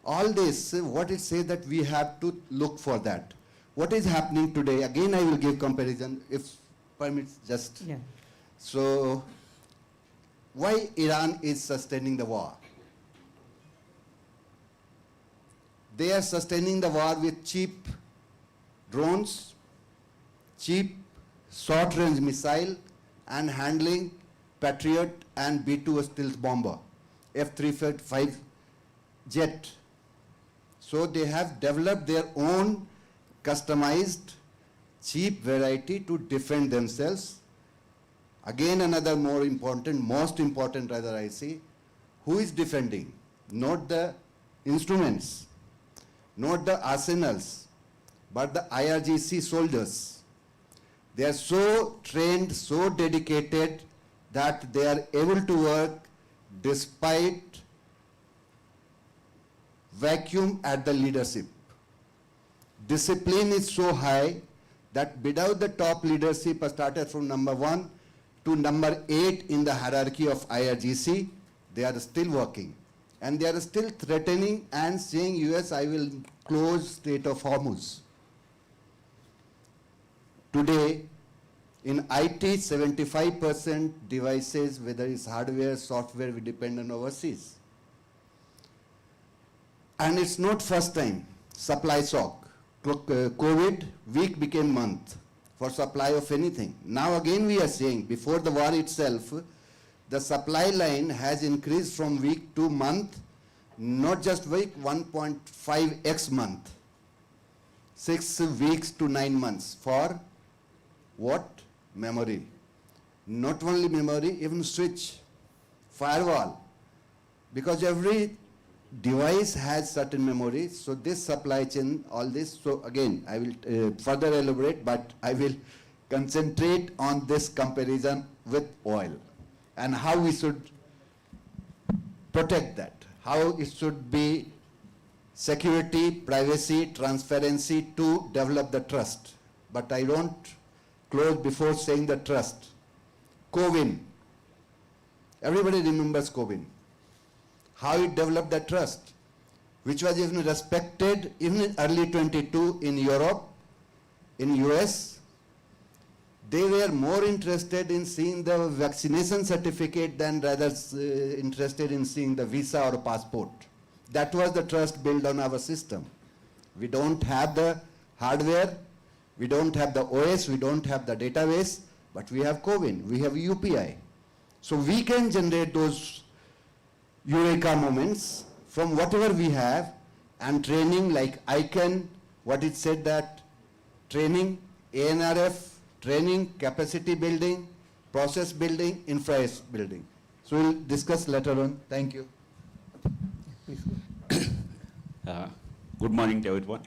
All this, what it says that we have to look for that. What is happening today? Again, I will give comparison, if permits just. Yeah. So, why Iran is sustaining the war? They are sustaining the war with cheap drones, cheap short-range missile, and handling Patriot and B-2 stealth bomber, F-35 jet. So they have developed their own customized, cheap variety to defend themselves. Again, another most important rather I see, who is defending? Not the instruments, not the arsenals, but the IRGC soldiers. They are so trained, so dedicated that they are able to work despite vacuum at the leadership. Discipline is so high that without the top leadership started from number 1 to number 8 in the hierarchy of IRGC, they are still working. And they are still threatening and saying, US, I will close Strait of Hormuz. Today, in IT, 75% devices, whether it's hardware, software, we depend on overseas. And it's not first time, supply shock. COVID, week became month for supply of anything. Now again we are saying, before the war itself, the supply line has increased from week to month, not just week, 1.5x month. 6 weeks to 9 months for what? Memory. Not only memory, even switch, firewall. Because every device has certain memory, so this supply chain, all this, so again, I will further elaborate, but I will concentrate on this comparison with oil and how we should protect that, how it should be security, privacy, transparency to develop the trust. But I don't close before saying the trust. COVID. Everybody remembers COVID. How it developed the trust, which was even respected even in early 22 in Europe, in US. They were more interested in seeing the vaccination certificate than rather interested in seeing the visa or passport. That was the trust built on our system. We don't have the hardware, we don't have the OS, we don't have the database, but we have CoWIN, we have UPI. So we can generate those eureka moments from whatever we have, and training like ICANN, what it said that training, ANRF, training, capacity building, process building, infra building. So we'll discuss later on. Thank you. Good morning to everyone.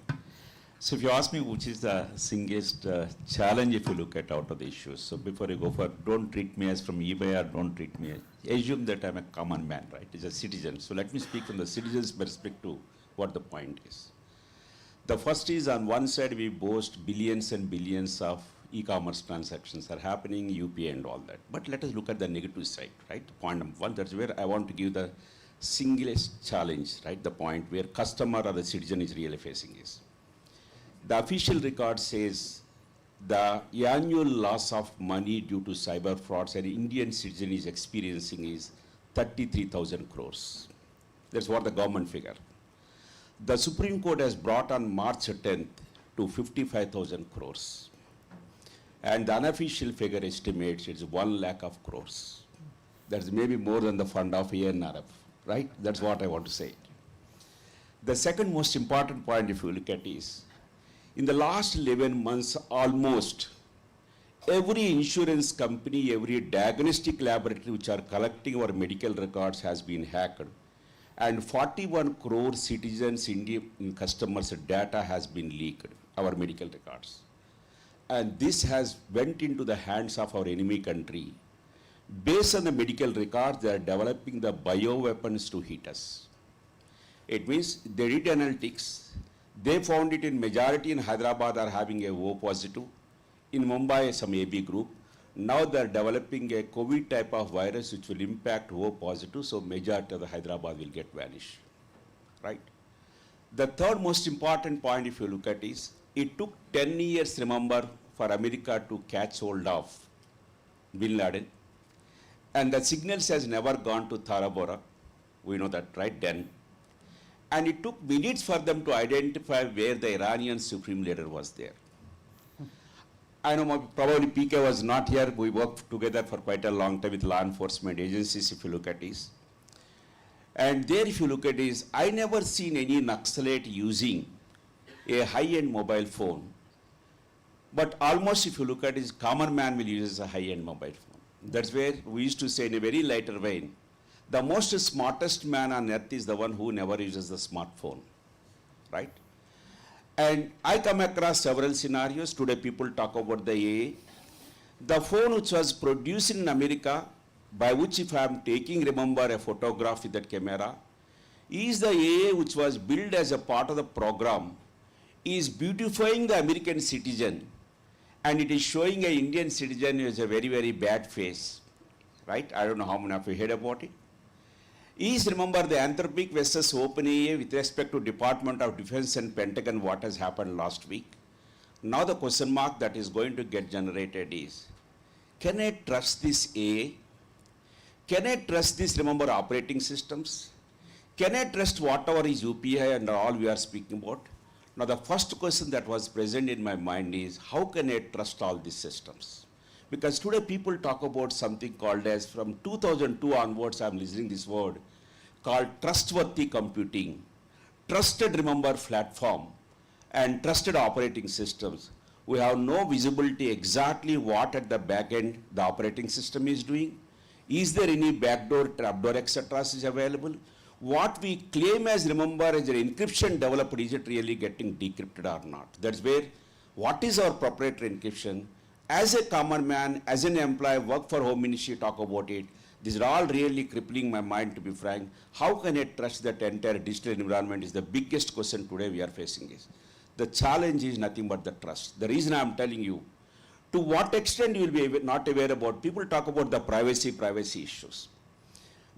So if you ask me which is the singlest challenge if you look at out of the issues, so before you go for, don't treat me as from eBay or don't treat me, assume that I'm a common man, right? It's a citizen. So let me speak from the citizen's perspective what the point is. The first is on one side we boast billions and billions of e-commerce transactions are happening, UPI and all that. But let us look at the negative side, right? Point number one, that's where I want to give the singlest challenge, right? The point where customer or the citizen is really facing is. The official record says the annual loss of money due to cyber frauds an Indian citizen is experiencing is 33,000 crores. That's what the government figure. The Supreme Court has brought on March 10th to 55,000 crores. And the unofficial figure estimates it's 1 lakh of crores. That's maybe more than the fund of ANRF, right? That's what I want to say. The second most important point, if you look at, is in the last 11 months, almost every insurance company, every diagnostic laboratory which are collecting our medical records has been hacked. And 41 crore citizens, Indian customers' data has been leaked, our medical records. And this has went into the hands of our enemy country. Based on the medical records, they are developing the bioweapons to hit us. It means they did analytics. They found it in majority in Hyderabad are having a O positive. In Mumbai, some AB group. Now they are developing a COVID type of virus which will impact O positive, so majority of the Hyderabad will get vanished, right? The third most important point, if you look at, is it took 10 years, remember, for America to catch hold of Bin Laden. And the signals has never gone to Tora Bora. We know that, right, then. And it took minutes for them to identify where the Iranian supreme leader was there. I know probably PK was not here. We worked together for quite a long time with law enforcement agencies, if you look at this. And there, if you look at this, I never seen any Naxalite using a high-end mobile phone. But almost, if you look at it, common man will use a high-end mobile phone. That's where we used to say in a very lighter vein, the most smartest man on earth is the one who never uses the smartphone, right? And I come across several scenarios. Today people talk about the AA. The phone which was produced in America, by which if I am taking, remember, a photograph with that camera, is the AA which was built as a part of the program, is beautifying the American citizen, and it is showing an Indian citizen who has a very, very bad face, right? I don't know how many of you heard about it. Is, remember, the Anthropic versus OpenAI with respect to Department of Defense and Pentagon, what has happened last week. Now the question mark that is going to get generated is, can I trust this AI? Can I trust this, remember, operating systems? Can I trust whatever is UPI and all we are speaking about? Now the first question that was present in my mind is, how can I trust all these systems? Because today people talk about something called as, from 2002 onwards, I'm listening this word, called trustworthy computing, trusted, remember, platform, and trusted operating systems. We have no visibility exactly what at the back end the operating system is doing. Is there any backdoor, trapdoor, etc. is available? What we claim as, remember, as an encryption developed, is it really getting decrypted or not? That's where, what is our proprietary encryption? As a common man, as an employee, work for Home Ministry, talk about it. These are all really crippling my mind, to be frank. How can I trust that entire digital environment is the biggest question today we are facing is. The challenge is nothing but the trust. The reason I'm telling you, to what extent you will be not aware about, people talk about the privacy issues.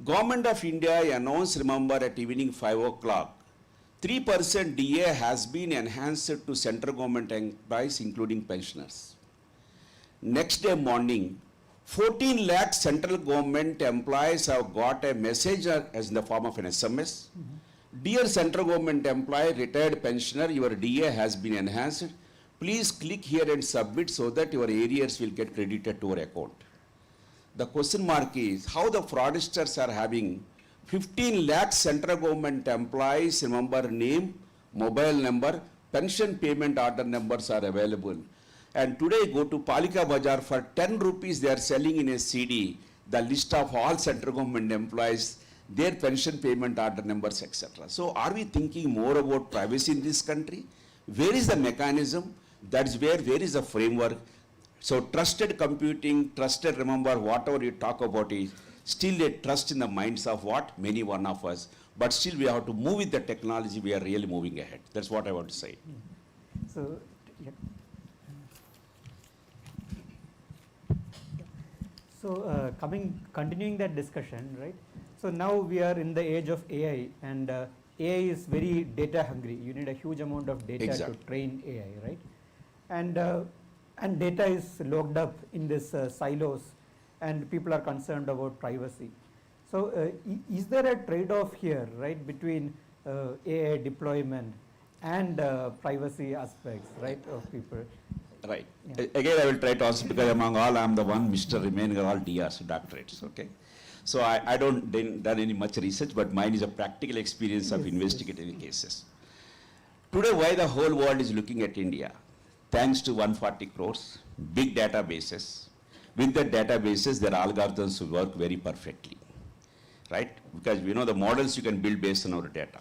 Government of India announced, remember, at evening 5 o'clock, 3% DA has been enhanced to central government employees, including pensioners. Next day morning, 14 lakh central government employees have got a message as in the form of an SMS. Dear central government employee, retired pensioner, your DA has been enhanced. Please click here and submit so that your arrears will get credited to your account. The question mark is how the fraudsters are having 15 lakh central government employees, remember, name, mobile number, pension payment order numbers are available. And today go to Palika Bazaar, for 10 rupees they are selling in a CD the list of all central government employees, their pension payment order numbers, etc. So are we thinking more about privacy in this country? Where is the mechanism? That's where is the framework? So trusted computing, trusted, remember, whatever you talk about is still a trust in the minds of what? Many one of us. But still we have to move with the technology, we are really moving ahead. That's what I want to say. So, yeah. So continuing that discussion, right? So now we are in the age of AI, and AI is very data hungry. You need a huge amount of data Exactly. to train AI, right? And and data is locked up in this silos, and people are concerned about privacy. So is there a trade-off here, right, between AI deployment and privacy aspects, right, of people? Right. Yeah. Again, I will try to answer because among all, I am the one Mr. remaining all DRs, doctorates, okay? So I don't done any much research, but mine is a practical experience of investigating cases. Today, why the whole world is looking at India? Thanks to 140 crores, big databases. With the databases, their algorithms will work very perfectly, right? Because we know the models you can build based on our data.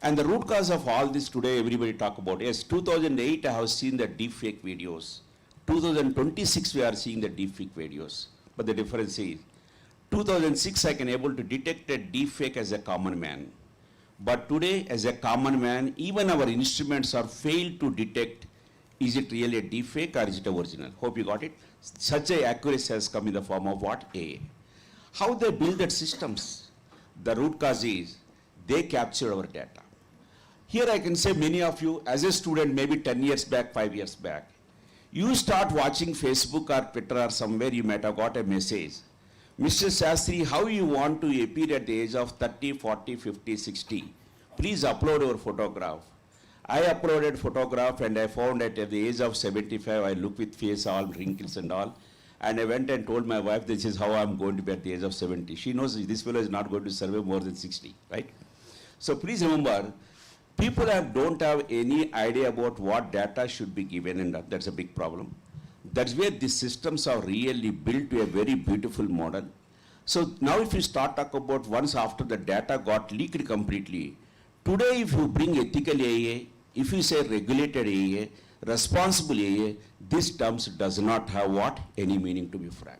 And the root cause of all this today, everybody talk about, yes, 2008 I have seen the deepfake videos. 2026 we are seeing the deepfake videos. But the difference is, 2006 I can able to detect a deepfake as a common man. But today, as a common man, even our instruments are failed to detect, is it really a deepfake or is it original? Hope you got it. Such a accuracy has come in the form of what? AI. How they build that systems? The root cause is, they capture our data. Here I can say many of you, as a student, maybe 10 years back, 5 years back, you start watching Facebook or Twitter or somewhere, you might have got a message. Mr. Shastri, how you want to appear at the age of 30, 40, 50, 60? Please upload your photograph. I uploaded photograph and I found that at the age of 75, I look with face all wrinkles and all. And I went and told my wife, this is how I'm going to be at the age of 70. She knows this fellow is not going to survive more than 60, right? So please remember, people don't have any idea about what data should be given, and that's a big problem. That's where these systems are really built to a very beautiful model. So now if you start talk about once after the data got leaked completely, today if you bring ethical AI, if you say regulated AI, responsible AI, this terms does not have what? Any meaning, to be frank.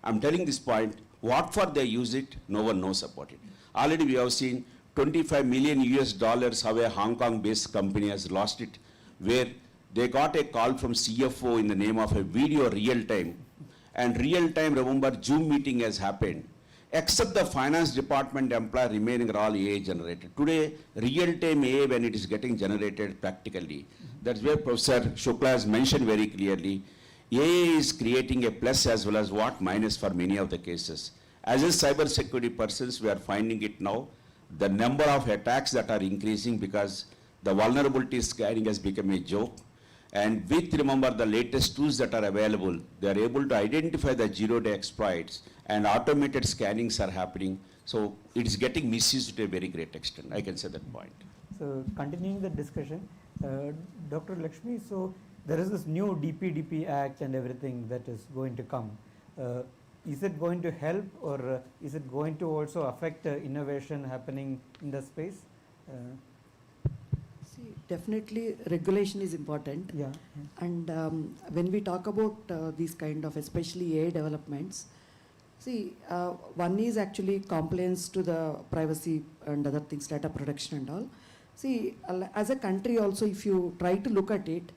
I'm telling this point, what for they use it, no one knows about it. Already we have seen 25 million US dollars how a Hong Kong based company has lost it, where they got a call from CFO in the name of a video real time. And real time, remember, Zoom meeting has happened. Except the finance department employee remaining are all AI generated. Today, real time AI when it is getting generated practically. That's where Professor Shukla has mentioned very clearly. AI is creating a plus as well as what? Minus for many of the cases. As a cyber security persons, we are finding it now. The number of attacks that are increasing because the vulnerability scanning has become a joke. And with, remember, the latest tools that are available, they are able to identify the zero-day exploits and automated scannings are happening. So it is getting misused to a very great extent. I can say that point. So continuing the discussion, Dr. Lakshmi, so there is this new DPDP Act and everything that is going to come. Is it going to help, or is it going to also affect innovation happening in the space? See, definitely regulation is important. Yeah. And when we talk about these kind of, especially AI developments, see, one is actually compliance to the privacy and other things, data protection and all. See, as a country also, if you try to look at it,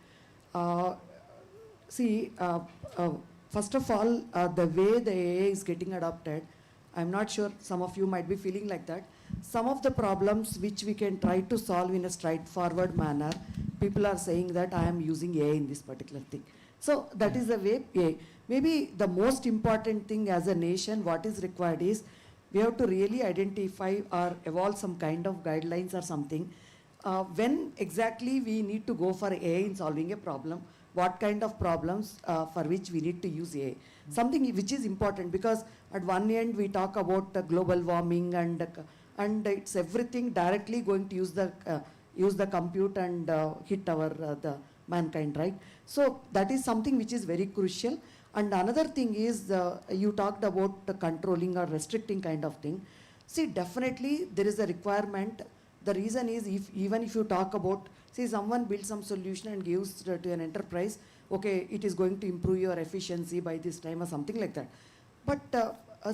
first of all, the way the AI is getting adopted, I'm not sure some of you might be feeling like that. Some of the problems which we can try to solve in a straightforward manner, people are saying that I am using AI in this particular thing. So that is the way AI. Maybe the most important thing as a nation, what is required is, we have to really identify or evolve some kind of guidelines or something. When exactly we need to go for AI in solving a problem, what kind of problems for which we need to use AI. Something which is important, because at one end we talk about global warming and it's everything directly going to use the compute and hit our the mankind, right? So that is something which is very crucial. And another thing is, you talked about the controlling or restricting kind of thing. See, definitely there is a requirement. The reason is, even if you talk about, say someone builds some solution and gives to an enterprise, okay, it is going to improve your efficiency by this time or something like that. But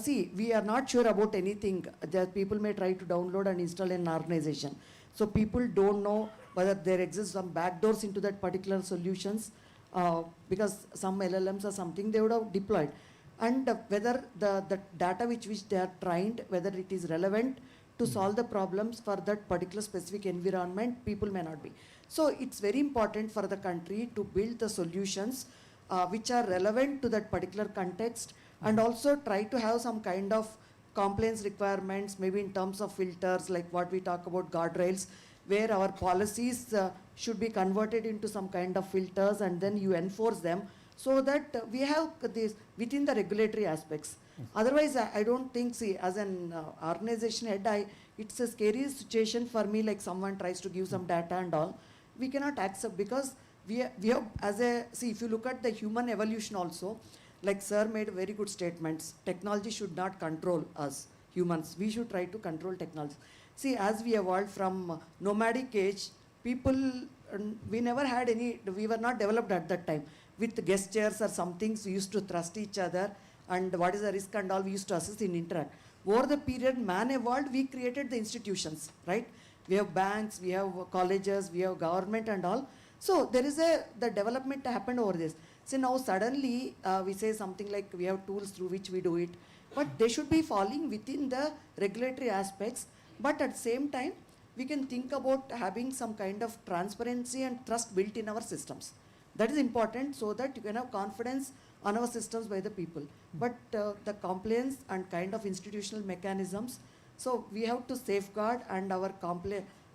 see, we are not sure about anything. That people may try to download and install in an organization. So people don't know whether there exists some backdoors into that particular solutions, because some LLMs or something they would have deployed. And whether the data which they are trained, whether it is relevant to solve the problems for that particular specific environment, people may not be. So it's very important for the country to build the solutions which are relevant to that particular context, and also try to have some kind of compliance requirements, maybe in terms of filters, like what we talk about guardrails, where our policies should be converted into some kind of filters, and then you enforce them, so that we have this within the regulatory aspects. Otherwise, I don't think, see, as an organization head, it's a scary situation for me, like someone tries to give some data and all. We cannot accept, because we have, see, if you look at the human evolution also, like sir made very good statements, technology should not control us humans, we should try to control technology. See, as we evolved from nomadic age, people, we never had any, we were not developed at that time. With gestures or some things, we used to trust each other, and what is the risk and all, we used to assess and interact. Over the period man evolved, we created the institutions, right? We have banks, we have colleges, we have government and all. So there is the development happened over this. So now suddenly we say something like we have tools through which we do it, but they should be falling within the regulatory aspects. But at the same time, we can think about having some kind of transparency and trust built in our systems. That is important, so that you can have confidence on our systems by the people. But the compliance and kind of institutional mechanisms, so we have to safeguard, and our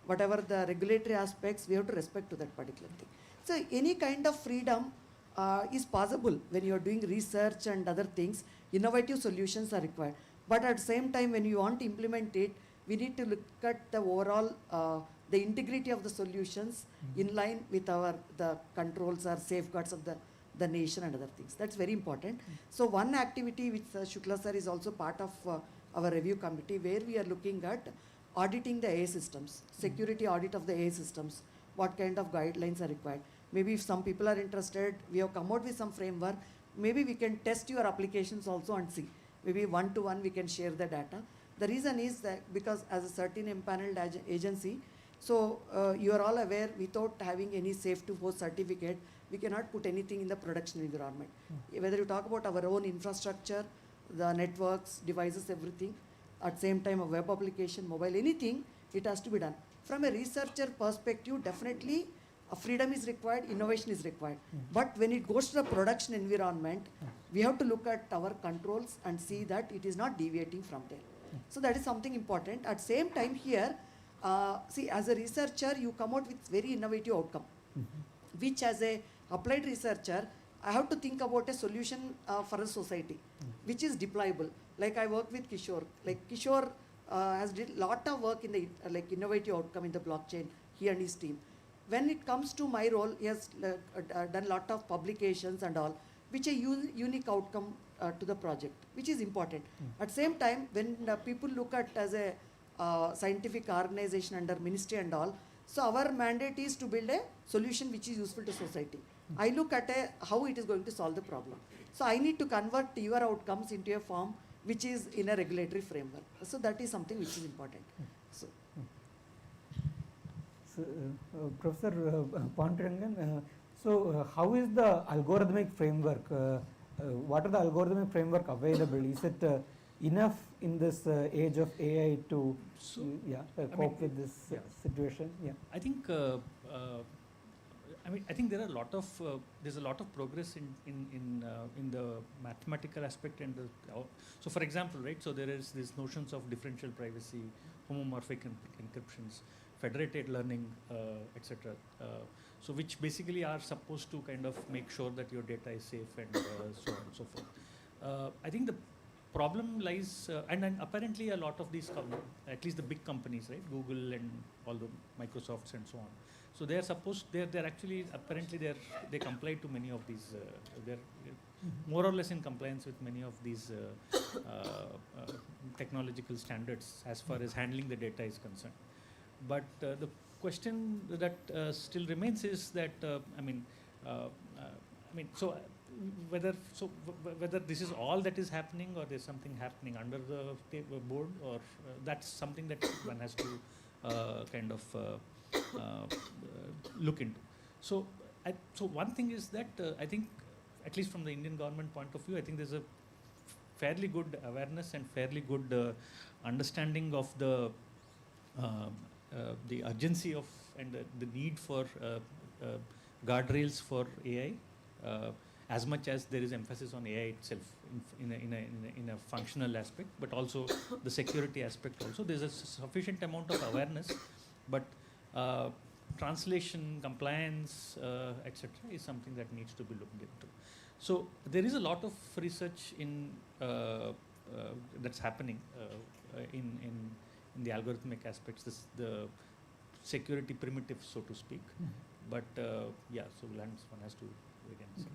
whatever the regulatory aspects, we have to respect to that particular thing. So any kind of freedom is possible when you are doing research and other things. Innovative solutions are required. But at the same time, when you want to implement it, we need to look at the overall, the integrity of the solutions in line with the controls or safeguards of the nation and other things. That's very important. So one activity which Shukla sir is also part of our review committee, where we are looking at auditing the AI systems, security audit of the AI systems, what kind of guidelines are required. Maybe if some people are interested, we have come out with some framework. Maybe we can test your applications also and see. Maybe one-to-one we can share the data. The reason is that because as a certain empaneled agency, so you are all aware, without having any safe to host certificate, we cannot put anything in the production environment. Whether you talk about our own infrastructure, the networks, devices, everything, at same time a web application, mobile, anything, it has to be done. From a researcher perspective, definitely freedom is required, innovation is required. But when it goes to the production environment, we have to look at our controls and see that it is not deviating from there. So that is something important. At same time here, see, as a researcher, you come out with very innovative outcome, which as a applied researcher, I have to think about a solution for a society, which is deployable. Like I work with Kishore. Like Kishore has did lot of work in the like innovative outcome in the blockchain, he and his team. When it comes to my role, he has done a lot of publications and all, which are unique outcome to the project, which is important. At same time, when people look at as a scientific organization under ministry and all, so our mandate is to build a solution which is useful to society. I look at how it is going to solve the problem. So I need to convert your outcomes into a form which is in a regulatory framework. So that is something which is important. So, Professor Pondurangan, how is the algorithmic framework? What are the algorithmic framework available? Is it enough in this age of AI to cope with this situation? Yeah. I think I think there are a lot of there's a lot of progress in the mathematical aspect and so for example, right? So there is these notions of differential privacy, homomorphic encryptions, federated learning, etc. So which basically are supposed to kind of make sure that your data is safe and so on and so forth. I think the problem lies, and apparently a lot of these, at least the big companies, right, Google and all the Microsofts and so on. So they are supposed, they're actually, apparently they comply to many of these, they're more or less in compliance with many of these technological standards as far as handling the data is concerned. But the question that still remains is that, whether this is all that is happening or there's something happening under the board, or that's something that one has to kind of look into. So one thing is that I think, at least from the Indian government point of view, I think there's a fairly good awareness and fairly good understanding of the urgency of and the need for guardrails for AI. as much as there is emphasis on AI itself in a functional aspect, but also the security aspect also. There's a sufficient amount of awareness, but translation, compliance, etc. is something that needs to be looked into. So there is a lot of research in that's happening in the algorithmic aspects, the security primitive, so to speak. But yeah, so one has to wait and see.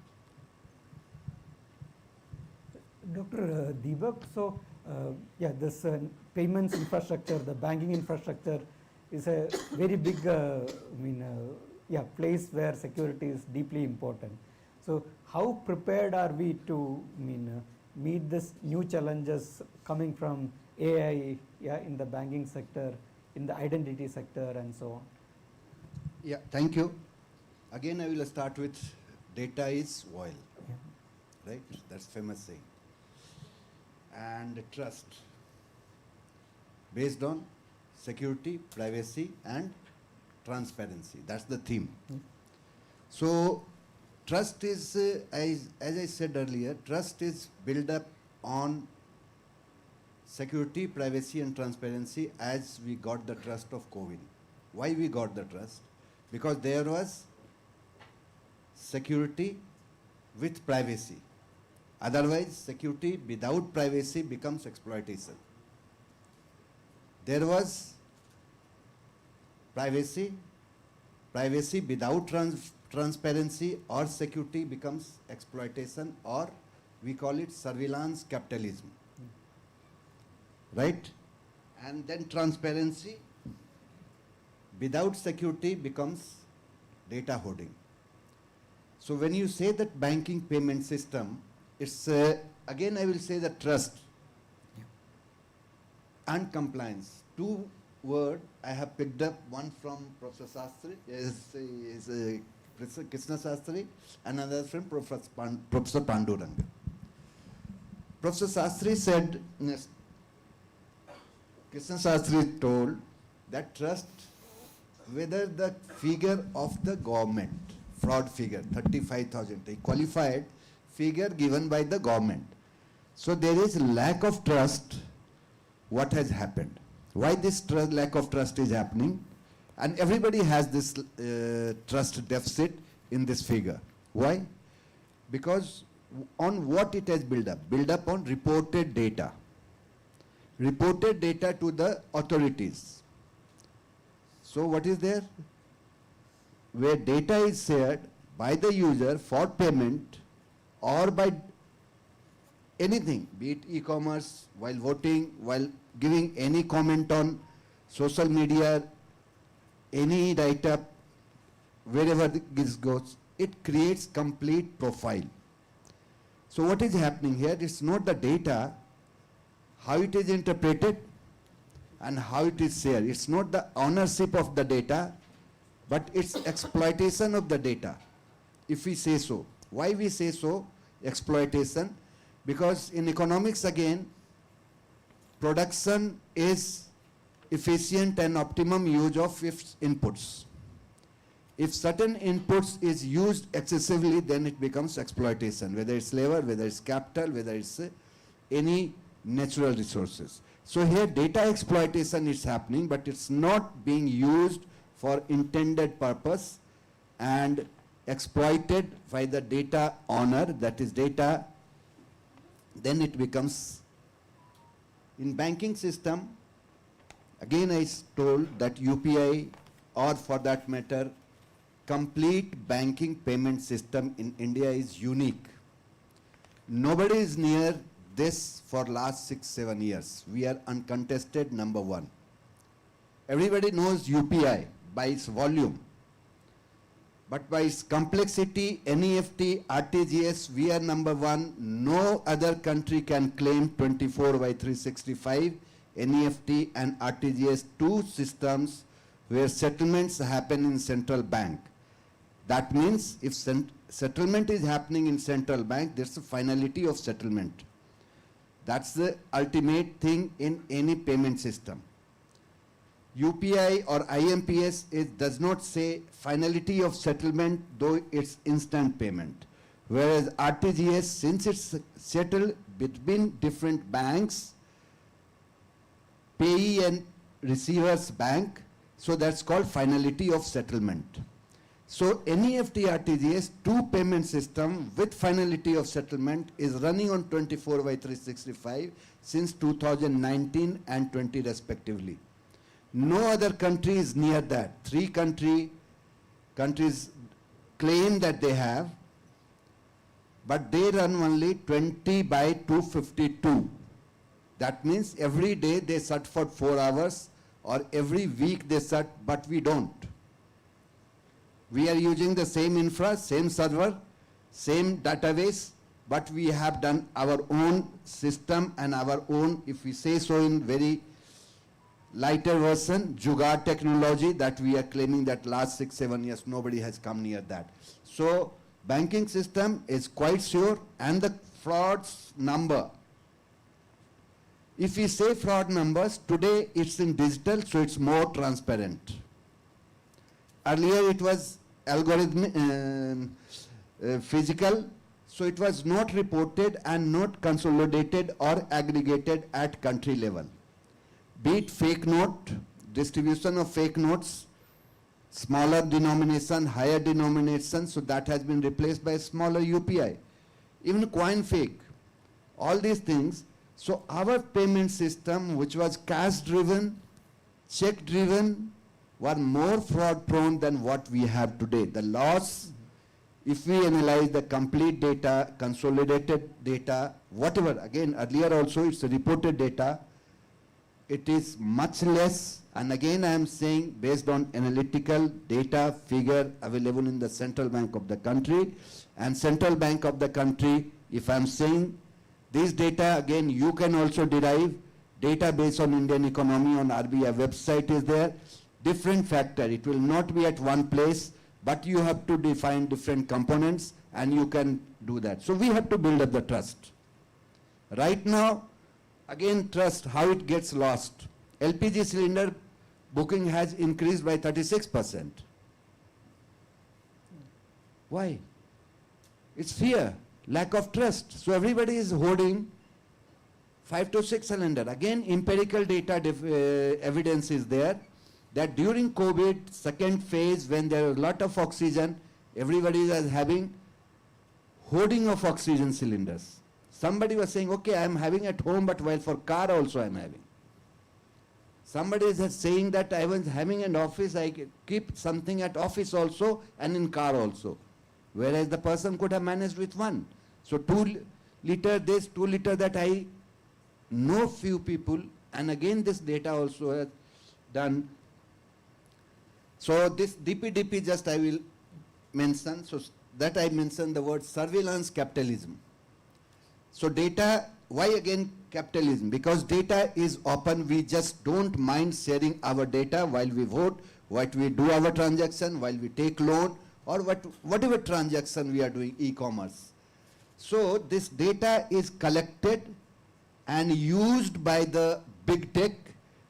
Dr. Deepak, so yeah, this payments infrastructure, the banking infrastructure is a very big, yeah, place where security is deeply important. So how prepared are we to meet this new challenges coming from AI, yeah, in the banking sector, in the identity sector, and so on? Yeah, thank you. Again, I will start with data is oil, Yeah. right? That's famous saying. And trust, based on security, privacy, and transparency. That's the theme. So, trust is, as I said earlier, trust is built up on security, privacy, and transparency as we got the trust of COVID. Why we got the trust? Because there was security with privacy. Otherwise, security without privacy becomes exploitation. There was privacy, privacy without transparency or security becomes exploitation, or we call it surveillance capitalism. Right? And then transparency without security becomes data hoarding. So when you say that banking payment system, it's again I will say that trust and compliance. Two words I have picked up, one from Professor Sastry, Krishna Sastry, and another from Professor Panduranga. Professor Sastry said, Krishna Sastry told that trust, whether the figure of the government, fraud figure, 35,000, a qualified figure given by the government. So there is lack of trust. What has happened? Why this lack of trust is happening? And everybody has this trust deficit in this figure. Why? Because on what it has built up? Built up on reported data. Reported data to the authorities. So what is there? Where data is shared by the user for payment or by anything, be it e-commerce, while voting, while giving any comment on social media, any write-up, wherever this goes, it creates complete profile. So what is happening here? It's not the data, how it is interpreted and how it is shared. It's not the ownership of the data, but it's exploitation of the data, if we say so. Why we say so, exploitation? Because in economics again, production is efficient and optimum use of its inputs. If certain inputs is used excessively, then it becomes exploitation, whether it's labor, whether it's capital, whether it's any natural resources. So here data exploitation is happening, but it's not being used for intended purpose and exploited by the data owner, that is data, then it becomes, in banking system, again I told that UPI, or for that matter, complete banking payment system in India is unique. Nobody is near this for last 6-7 years. We are uncontested number one. Everybody knows UPI by its volume, but by its complexity, NEFT, RTGS, we are number one. No other country can claim 24/365 NEFT and RTGS, two systems where settlements happen in central bank. That means if settlement is happening in central bank, there's a finality of settlement. That's the ultimate thing in any payment system. UPI or IMPS does not say finality of settlement, though it's instant payment. Whereas RTGS, since it's settled between different banks, payee and receiver's bank, so that's called finality of settlement. So NEFT RTGS, two payment system with finality of settlement is running on 24/365 since 2019 and 20 respectively. No other country is near that. Three countries claim that they have, but they run only 20/252. That means every day they shut for 4 hours or every week they shut, but we don't. We are using the same infra, same server, same database, but we have done our own system and our own, if we say so in very lighter version, Jugaad technology that we are claiming that last 6-7 years nobody has come near that. So banking system is quite sure, and the frauds number. If we say fraud numbers, today it's in digital, so it's more transparent. Earlier it was algorithmic, physical, so it was not reported and not consolidated or aggregated at country level. Be it fake note, distribution of fake notes, smaller denomination, higher denomination, so that has been replaced by smaller UPI. Even coin fake, all these things. So our payment system, which was cash driven, check driven, were more fraud prone than what we have today. The loss, if we analyze the complete data, consolidated data, whatever, again earlier also it's reported data, it is much less, and again I am saying based on analytical data figure available in the central bank of the country, and central bank of the country, if I am saying this data, again you can also derive data based on Indian economy on RBI website is there, different factor, it will not be at one place, but you have to define different components and you can do that. So we have to build up the trust. Right now, again trust, how it gets lost. LPG cylinder booking has increased by 36%. Why? It's fear, lack of trust. So everybody is hoarding 5 to 6 cylinder. Again, empirical data evidence is there that during COVID, second phase, when there was a lot of oxygen, everybody is having hoarding of oxygen cylinders. Somebody was saying, okay, I am having at home, but while for car also I am having. Somebody is saying that I was having an office, I keep something at office also and in car also. Whereas the person could have managed with one. So 2 liter this, 2 liter that, I know few people, and again this data also has done. So this DPDP just I will mention, so that I mentioned the word surveillance capitalism. So data, why again capitalism? Because data is open, we just don't mind sharing our data while we vote, what we do our transaction, while we take loan, or whatever transaction we are doing, e-commerce. So this data is collected and used by the big tech,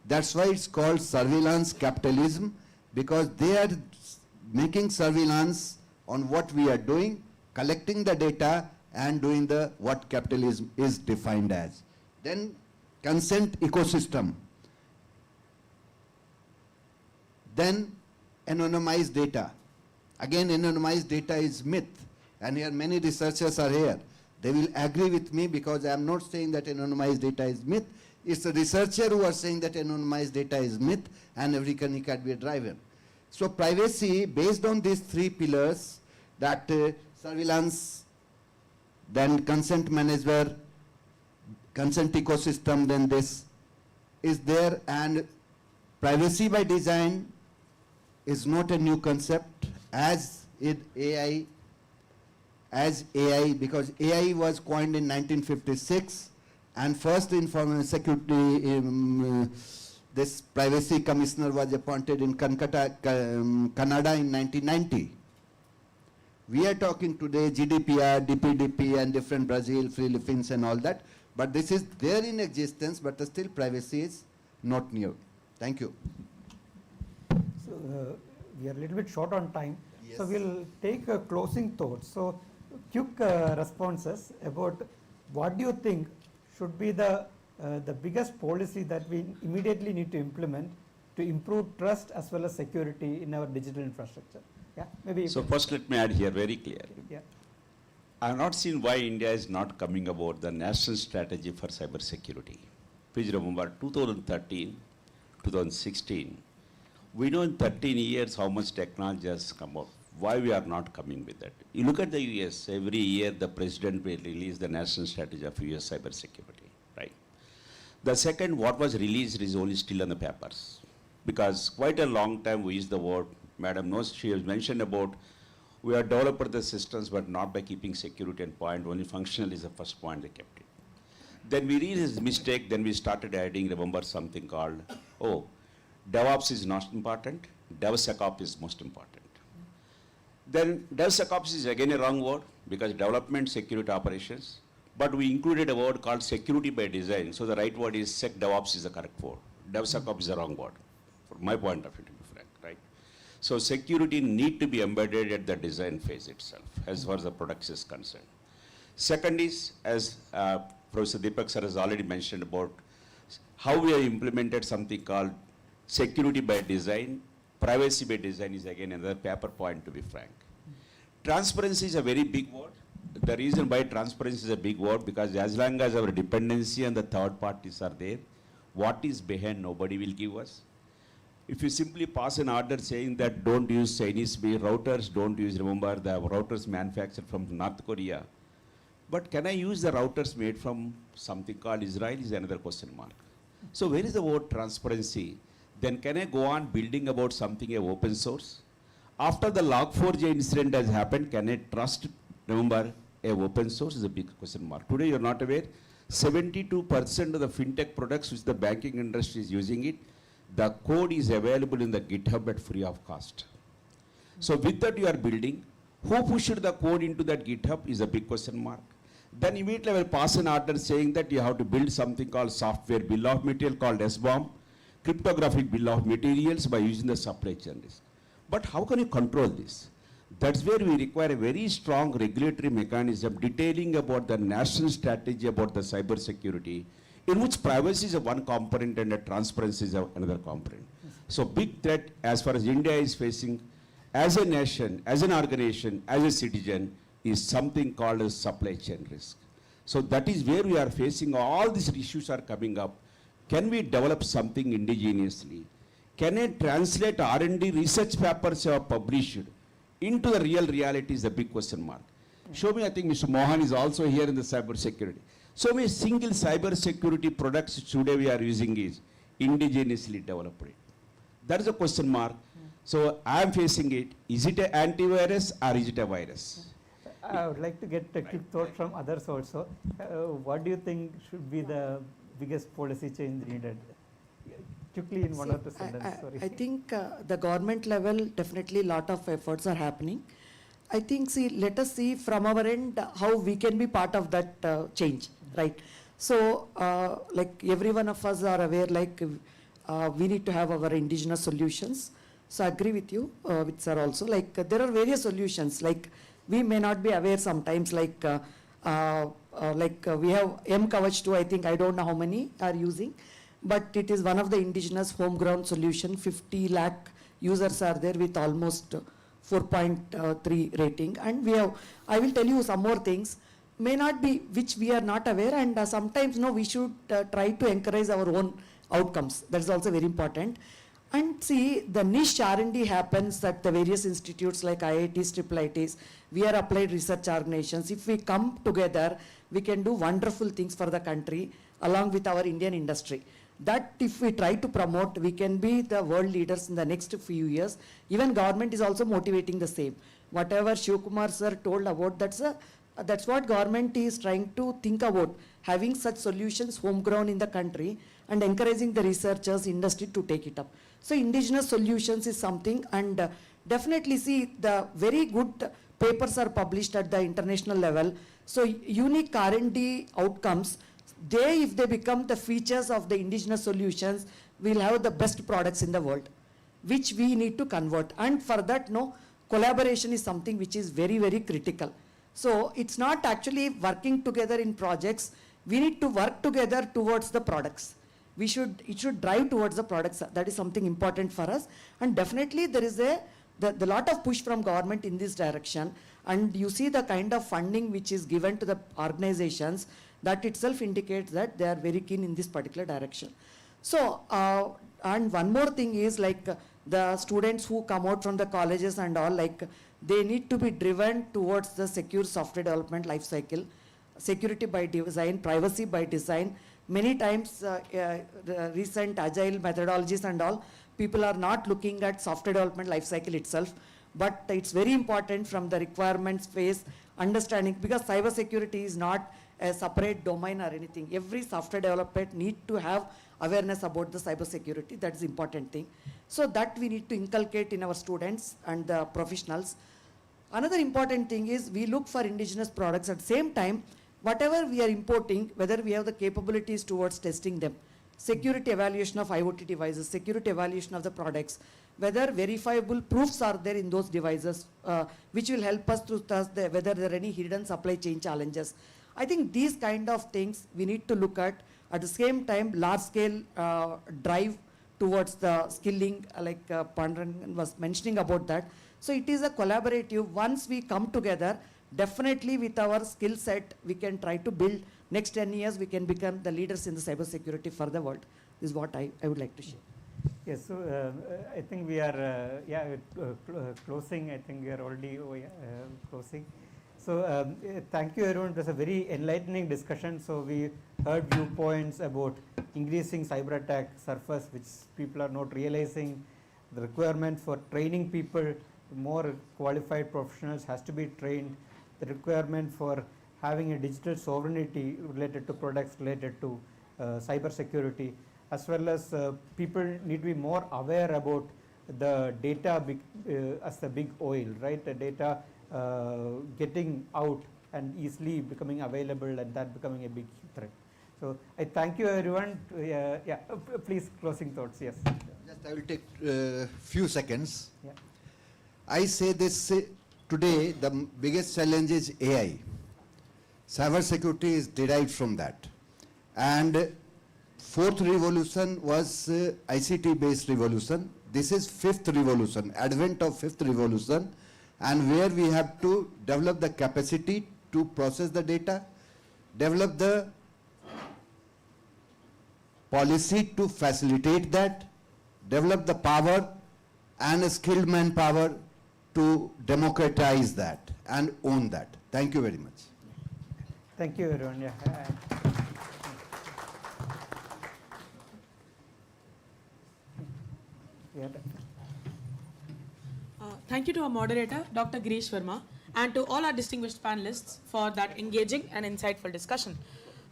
that's why it's called surveillance capitalism, because they are making surveillance on what we are doing, collecting the data and doing the what capitalism is defined as. Then consent ecosystem. Then anonymized data. Again, anonymized data is myth, and here many researchers are here. They will agree with me because I am not saying that anonymized data is myth. It's the researcher who are saying that anonymized data is myth and every company can be a driver. So privacy, based on these 3 pillars, that surveillance, then consent manager, consent ecosystem, then this is there, and privacy by design is not a new concept as AI, because AI was coined in 1956, and first information security, this privacy commissioner was appointed in Canada in 1990. We are talking today GDPR, DPDP and different Brazil, Philippines and all that, but this is there in existence, but still privacy is not new. Thank you. So we are a little bit short on time. Yes. So we'll take a closing thought. So quick responses about what do you think should be the biggest policy that we immediately need to implement to improve trust as well as security in our digital infrastructure. Yeah, maybe. So first let me add here very clearly. Yeah. I have not seen why India is not coming about the national strategy for cyber security. Please remember 2013, 2016. We know in 13 years how much technology has come out. Why we are not coming with that? You look at the US, every year the president will release the national strategy of US cyber security, right? The second, what was released is only still on the papers. Because quite a long time we used the word, Madam knows, she has mentioned about we have developed the systems but not by keeping security and point, only functional is the first point they kept it. Then we realized the mistake, then we started adding, remember something called, oh, DevOps is not important, DevSecOps is most important. Then DevSecOps is again a wrong word because development security operations, but we included a word called security by design. So the right word is SecDevOps is the correct word. DevSecOps is the wrong word, from my point of view to be frank, right? So security need to be embedded at the design phase itself as far as the product is concerned. Second is, as Professor Deepak sir has already mentioned about how we have implemented something called security by design. Privacy by design is again another paper point to be frank. Transparency is a very big word. The reason why transparency is a big word because as long as our dependency and the third parties are there, what is behind nobody will give us. If you simply pass an order saying that don't use Chinese routers, don't use, remember the routers manufactured from North Korea. But can I use the routers made from something called Israel is another question mark. So where is the word transparency? Then can I go on building about something open source? After the Log4j incident has happened, can I trust, remember, open source is a big question mark. Today you're not aware, 72% of the fintech products which the banking industry is using it, the code is available in the GitHub at free of cost. So with that you are building, who pushed the code into that GitHub is a big question mark. Then immediately I will pass an order saying that you have to build something called software bill of material called SBOM, cryptographic bill of materials by using the supply chain risk. But how can you control this? That's where we require a very strong regulatory mechanism detailing about the national strategy about the cyber security, in which privacy is one component and transparency is another component. So big threat as far as India is facing as a nation, as an organization, as a citizen is something called as supply chain risk. So that is where we are facing all these issues are coming up. Can we develop something indigenously? Can I translate R&D research papers you have published into the real reality is a big question mark. Show me, I think Mr. Mohan is also here in the cyber security. So many single cyber security products today we are using is indigenously developed. That is a question mark. So I am facing it. Is it an antivirus or is it a virus? I would like to get a quick thought from others also. What do you think should be the biggest policy change needed? Quickly in one or two sentences. I think the government level, definitely a lot of efforts are happening. I think, let us see from our end how we can be part of that change, right? So, like every one of us are aware, like we need to have our indigenous solutions. So I agree with you, with sir also, like there are various solutions, like we may not be aware sometimes, like we have M-Kavach 2, I think, I don't know how many are using, but it is one of the indigenous homegrown solution. 50 lakh users are there with almost 4.3 rating. And we have, I will tell you some more things, may not be, which we are not aware, and sometimes no, we should try to encourage our own outcomes. That's also very important. And see, the niche R&D happens at the various institutes like IITs, IIITs. We are applied research organizations. If we come together, we can do wonderful things for the country along with our Indian industry. That if we try to promote, we can be the world leaders in the next few years. Even government is also motivating the same. Whatever Shivkumar sir told about, that's what government is trying to think about, having such solutions homegrown in the country and encouraging the researchers, industry to take it up. So indigenous solutions is something, and definitely see the very good papers are published at the international level. So unique R&D outcomes, if they become the features of the indigenous solutions, we'll have the best products in the world, which we need to convert. And for that, no, collaboration is something which is very, very critical. So it's not actually working together in projects. We need to work together towards the products. It should drive towards the products. That is something important for us. And definitely there is the lot of push from government in this direction. And you see the kind of funding which is given to the organizations, that itself indicates that they are very keen in this particular direction. So, and one more thing is like the students who come out from the colleges and all, like they need to be driven towards the secure software development life cycle, security by design, privacy by design. Many times the recent agile methodologies and all, people are not looking at software development life cycle itself, but it's very important from the requirements phase, understanding, because cyber security is not a separate domain or anything. Every software developer need to have awareness about the cyber security. That's the important thing. So that we need to inculcate in our students and the professionals. Another important thing is we look for indigenous products. At the same time, whatever we are importing, whether we have the capabilities towards testing them, security evaluation of IoT devices, security evaluation of the products, whether verifiable proofs are there in those devices, which will help us to test whether there are any hidden supply chain challenges. I think these kind of things we need to look at the same time, large scale drive towards the skilling, like Pandran was mentioning about that. So it is a collaborative. Once we come together, definitely with our skill set, we can try to build next 10 years, we can become the leaders in the cyber security for the world. This is what I would like to share. Yes, so I think we are closing. I think we are already closing. So thank you everyone. It was a very enlightening discussion. So we heard viewpoints about increasing cyber attack surface, which people are not realizing. The requirement for training people, more qualified professionals has to be trained. The requirement for having a digital sovereignty related to products, related to cyber security, as well as people need to be more aware about the data as the big oil, right? The data getting out and easily becoming available, and that becoming a big threat. So I thank you everyone. Please closing thoughts. Yes. Just I will take few seconds. Yeah. I say this today, the biggest challenge is AI. Cyber security is derived from that. And fourth revolution was ICT based revolution. This is fifth revolution, advent of fifth revolution, and where we have to develop the capacity to process the data, develop the policy to facilitate that, develop the power and skilled manpower to democratize that and own that. Thank you very much. Thank you everyone. Yeah. Thank you to our moderator, Dr. Girish Verma, and to all our distinguished panelists for that engaging and insightful discussion.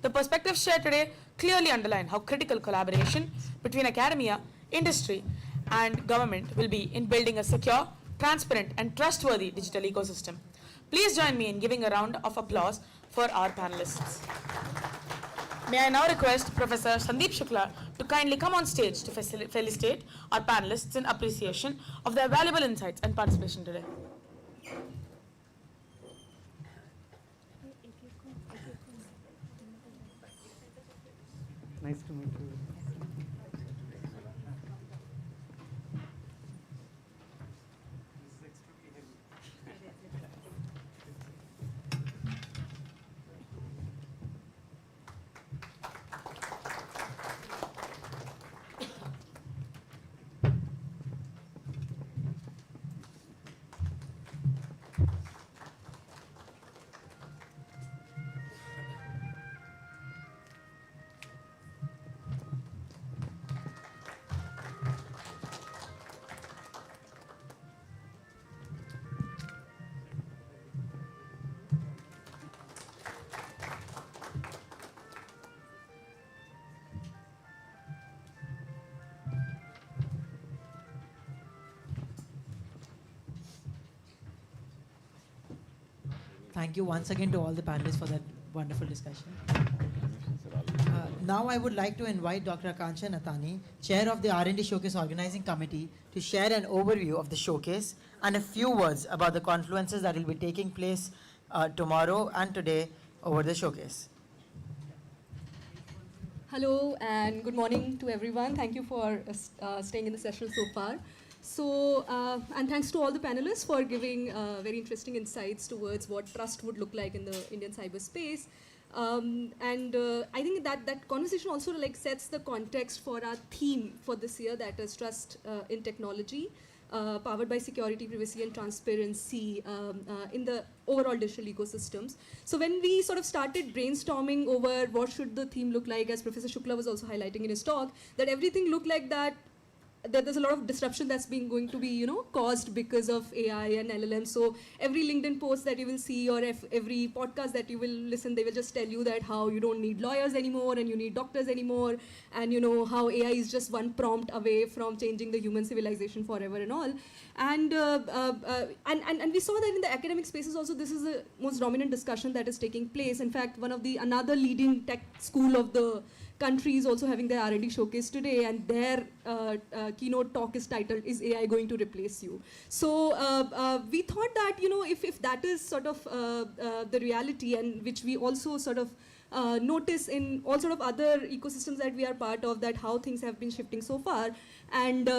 The perspectives shared today clearly underline how critical collaboration between academia, industry, and government will be in building a secure, transparent, and trustworthy digital ecosystem. Please join me in giving a round of applause for our panelists. May I now request Professor Sandeep Shukla to kindly come on stage to felicitate our panelists in appreciation of their valuable insights and participation today. Nice to meet you. Thank you once again to all the panelists for that wonderful discussion. Now I would like to invite Dr. Akansha Nathani, Chair of the R&D Showcase Organizing Committee, to share an overview of the showcase and a few words about the confluences that will be taking place tomorrow and today over the showcase. Hello and good morning to everyone. Thank you for staying in the session so far. So, and thanks to all the panelists for giving very interesting insights towards what trust would look like in the Indian cyberspace. I think that conversation also like sets the context for our theme for this year, that is trust in technology, powered by security, privacy, and transparency in the overall digital ecosystems. So when we sort of started brainstorming over what should the theme look like, as Professor Shukla was also highlighting in his talk, that everything looked like that there's a lot of disruption that's going to be, caused because of AI and LLM. So every LinkedIn post that you will see, or every podcast that you will listen, they will just tell you that how you don't need lawyers anymore and you need doctors anymore, and how AI is just one prompt away from changing the human civilization forever and all. And we saw that in the academic spaces also, this is the most dominant discussion that is taking place. In fact, another leading tech school of the country is also having their R&D showcase today, and their keynote talk is titled, "Is AI going to replace you?" So we thought that, if that is sort of the reality, and which we also sort of notice in all sort of other ecosystems that we are part of, that how things have been shifting so far, and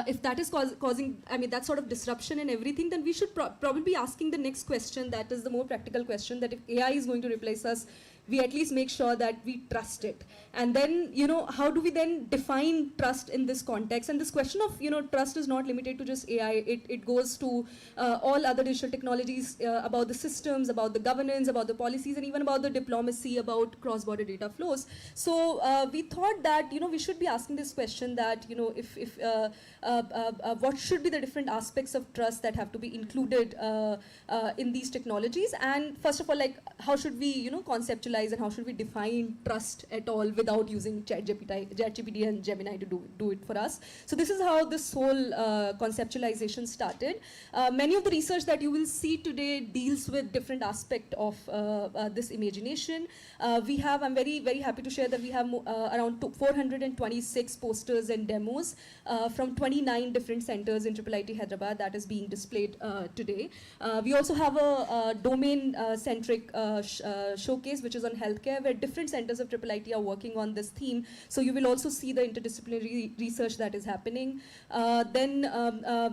if that is causing, that sort of disruption and everything, then we should probably be asking the next question, that is the more practical question, that if AI is going to replace us, we at least make sure that we trust it. And then, how do we then define trust in this context? And this question of, trust is not limited to just AI. It goes to all other digital technologies, about the systems, about the governance, about the policies, and even about the diplomacy, about cross-border data flows. So we thought that, we should be asking this question, that, what should be the different aspects of trust that have to be included in these technologies? And first of all, like, how should we, conceptualize, and how should we define trust at all without using ChatGPT and Gemini to do it for us? So this is how this whole conceptualization started. Many of the research that you will see today deals with different aspects of this imagination. I'm very, very happy to share that we have around 426 posters and demos from 29 different centers in IIIT Hyderabad that is being displayed today. We also have a domain-centric showcase, which is on healthcare, where different centers of IIIT are working on this theme. So you will also see the interdisciplinary research that is happening. Then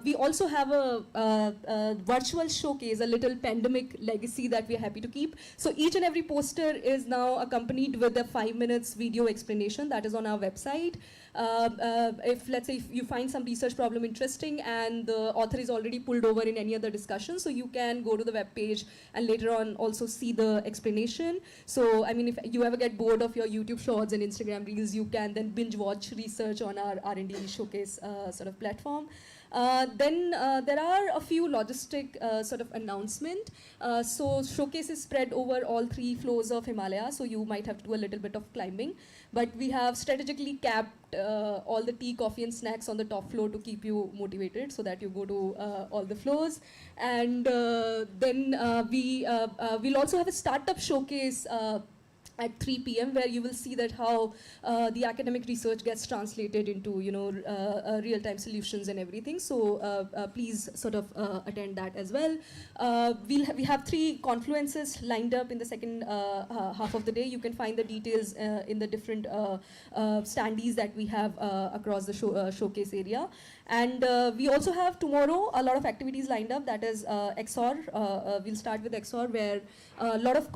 we also have a virtual showcase, a little pandemic legacy that we are happy to keep. So each and every poster is now accompanied with a 5 minutes video explanation that is on our website. Let's say if you find some research problem interesting and the author is already pulled over in any other discussion, so you can go to the web page and later on also see the explanation. So if you ever get bored of your YouTube shorts and Instagram reels, you can then binge watch research on our R&D Showcase sort of platform. Then there are a few logistic sort of announcement. So showcase is spread over all 3 floors of Himalaya, so you might have to do a little bit of climbing. But we have strategically capped all the tea, coffee, and snacks on the top floor to keep you motivated, so that you go to all the floors. And then we'll also have a startup showcase at 3 p.m. where you will see that how the academic research gets translated into real-time solutions and everything. So please sort of attend that as well. We have 3 confluences lined up in the second half of the day. You can find the details in the different standees that we have across the showcase area. And we also have tomorrow a lot of activities lined up. That is XOR. We'll start with XOR, where a lot of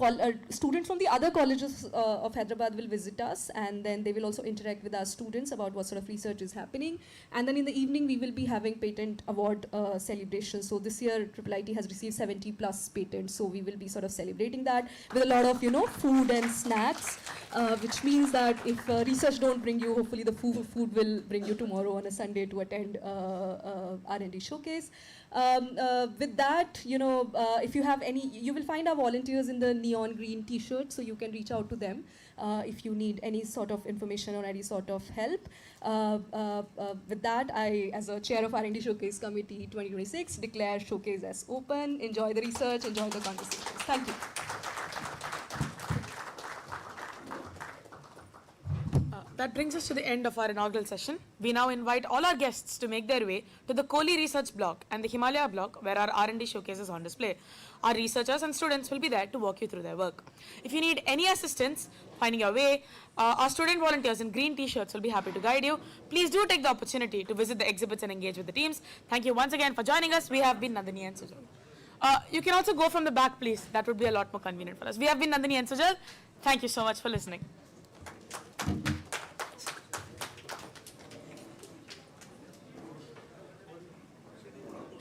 students from the other colleges of Hyderabad will visit us, and then they will also interact with our students about what sort of research is happening. And then in the evening, we will be having patent award celebration. So this year, IIIT has received 70 plus patents. So we will be sort of celebrating that with a lot of, food and snacks, which means that if research don't bring you, hopefully the food will bring you tomorrow on a Sunday to attend R&D Showcase. With that, if you have any, you will find our volunteers in the neon green t-shirt, so you can reach out to them if you need any sort of information or any sort of help. With that, I, as a chair of R&D Showcase Committee 2026, declare Showcase as open. Enjoy the research, enjoy the conversations. Thank you. that brings us to the end of our inaugural session. We now invite all our guests to make their way to the Kohli Research Block and the Himalaya Block, where our R&D showcase is on display. Our researchers and students will be there to walk you through their work. If you need any assistance finding your way, our student volunteers in green t-shirts will be happy to guide you. Please do take the opportunity to visit the exhibits and engage with the teams. Thank you once again for joining us. We have been Nandini and Sujal. You can also go from the back, please. That would be a lot more convenient for us. We have been Nandini and Sujal. Thank you so much for listening.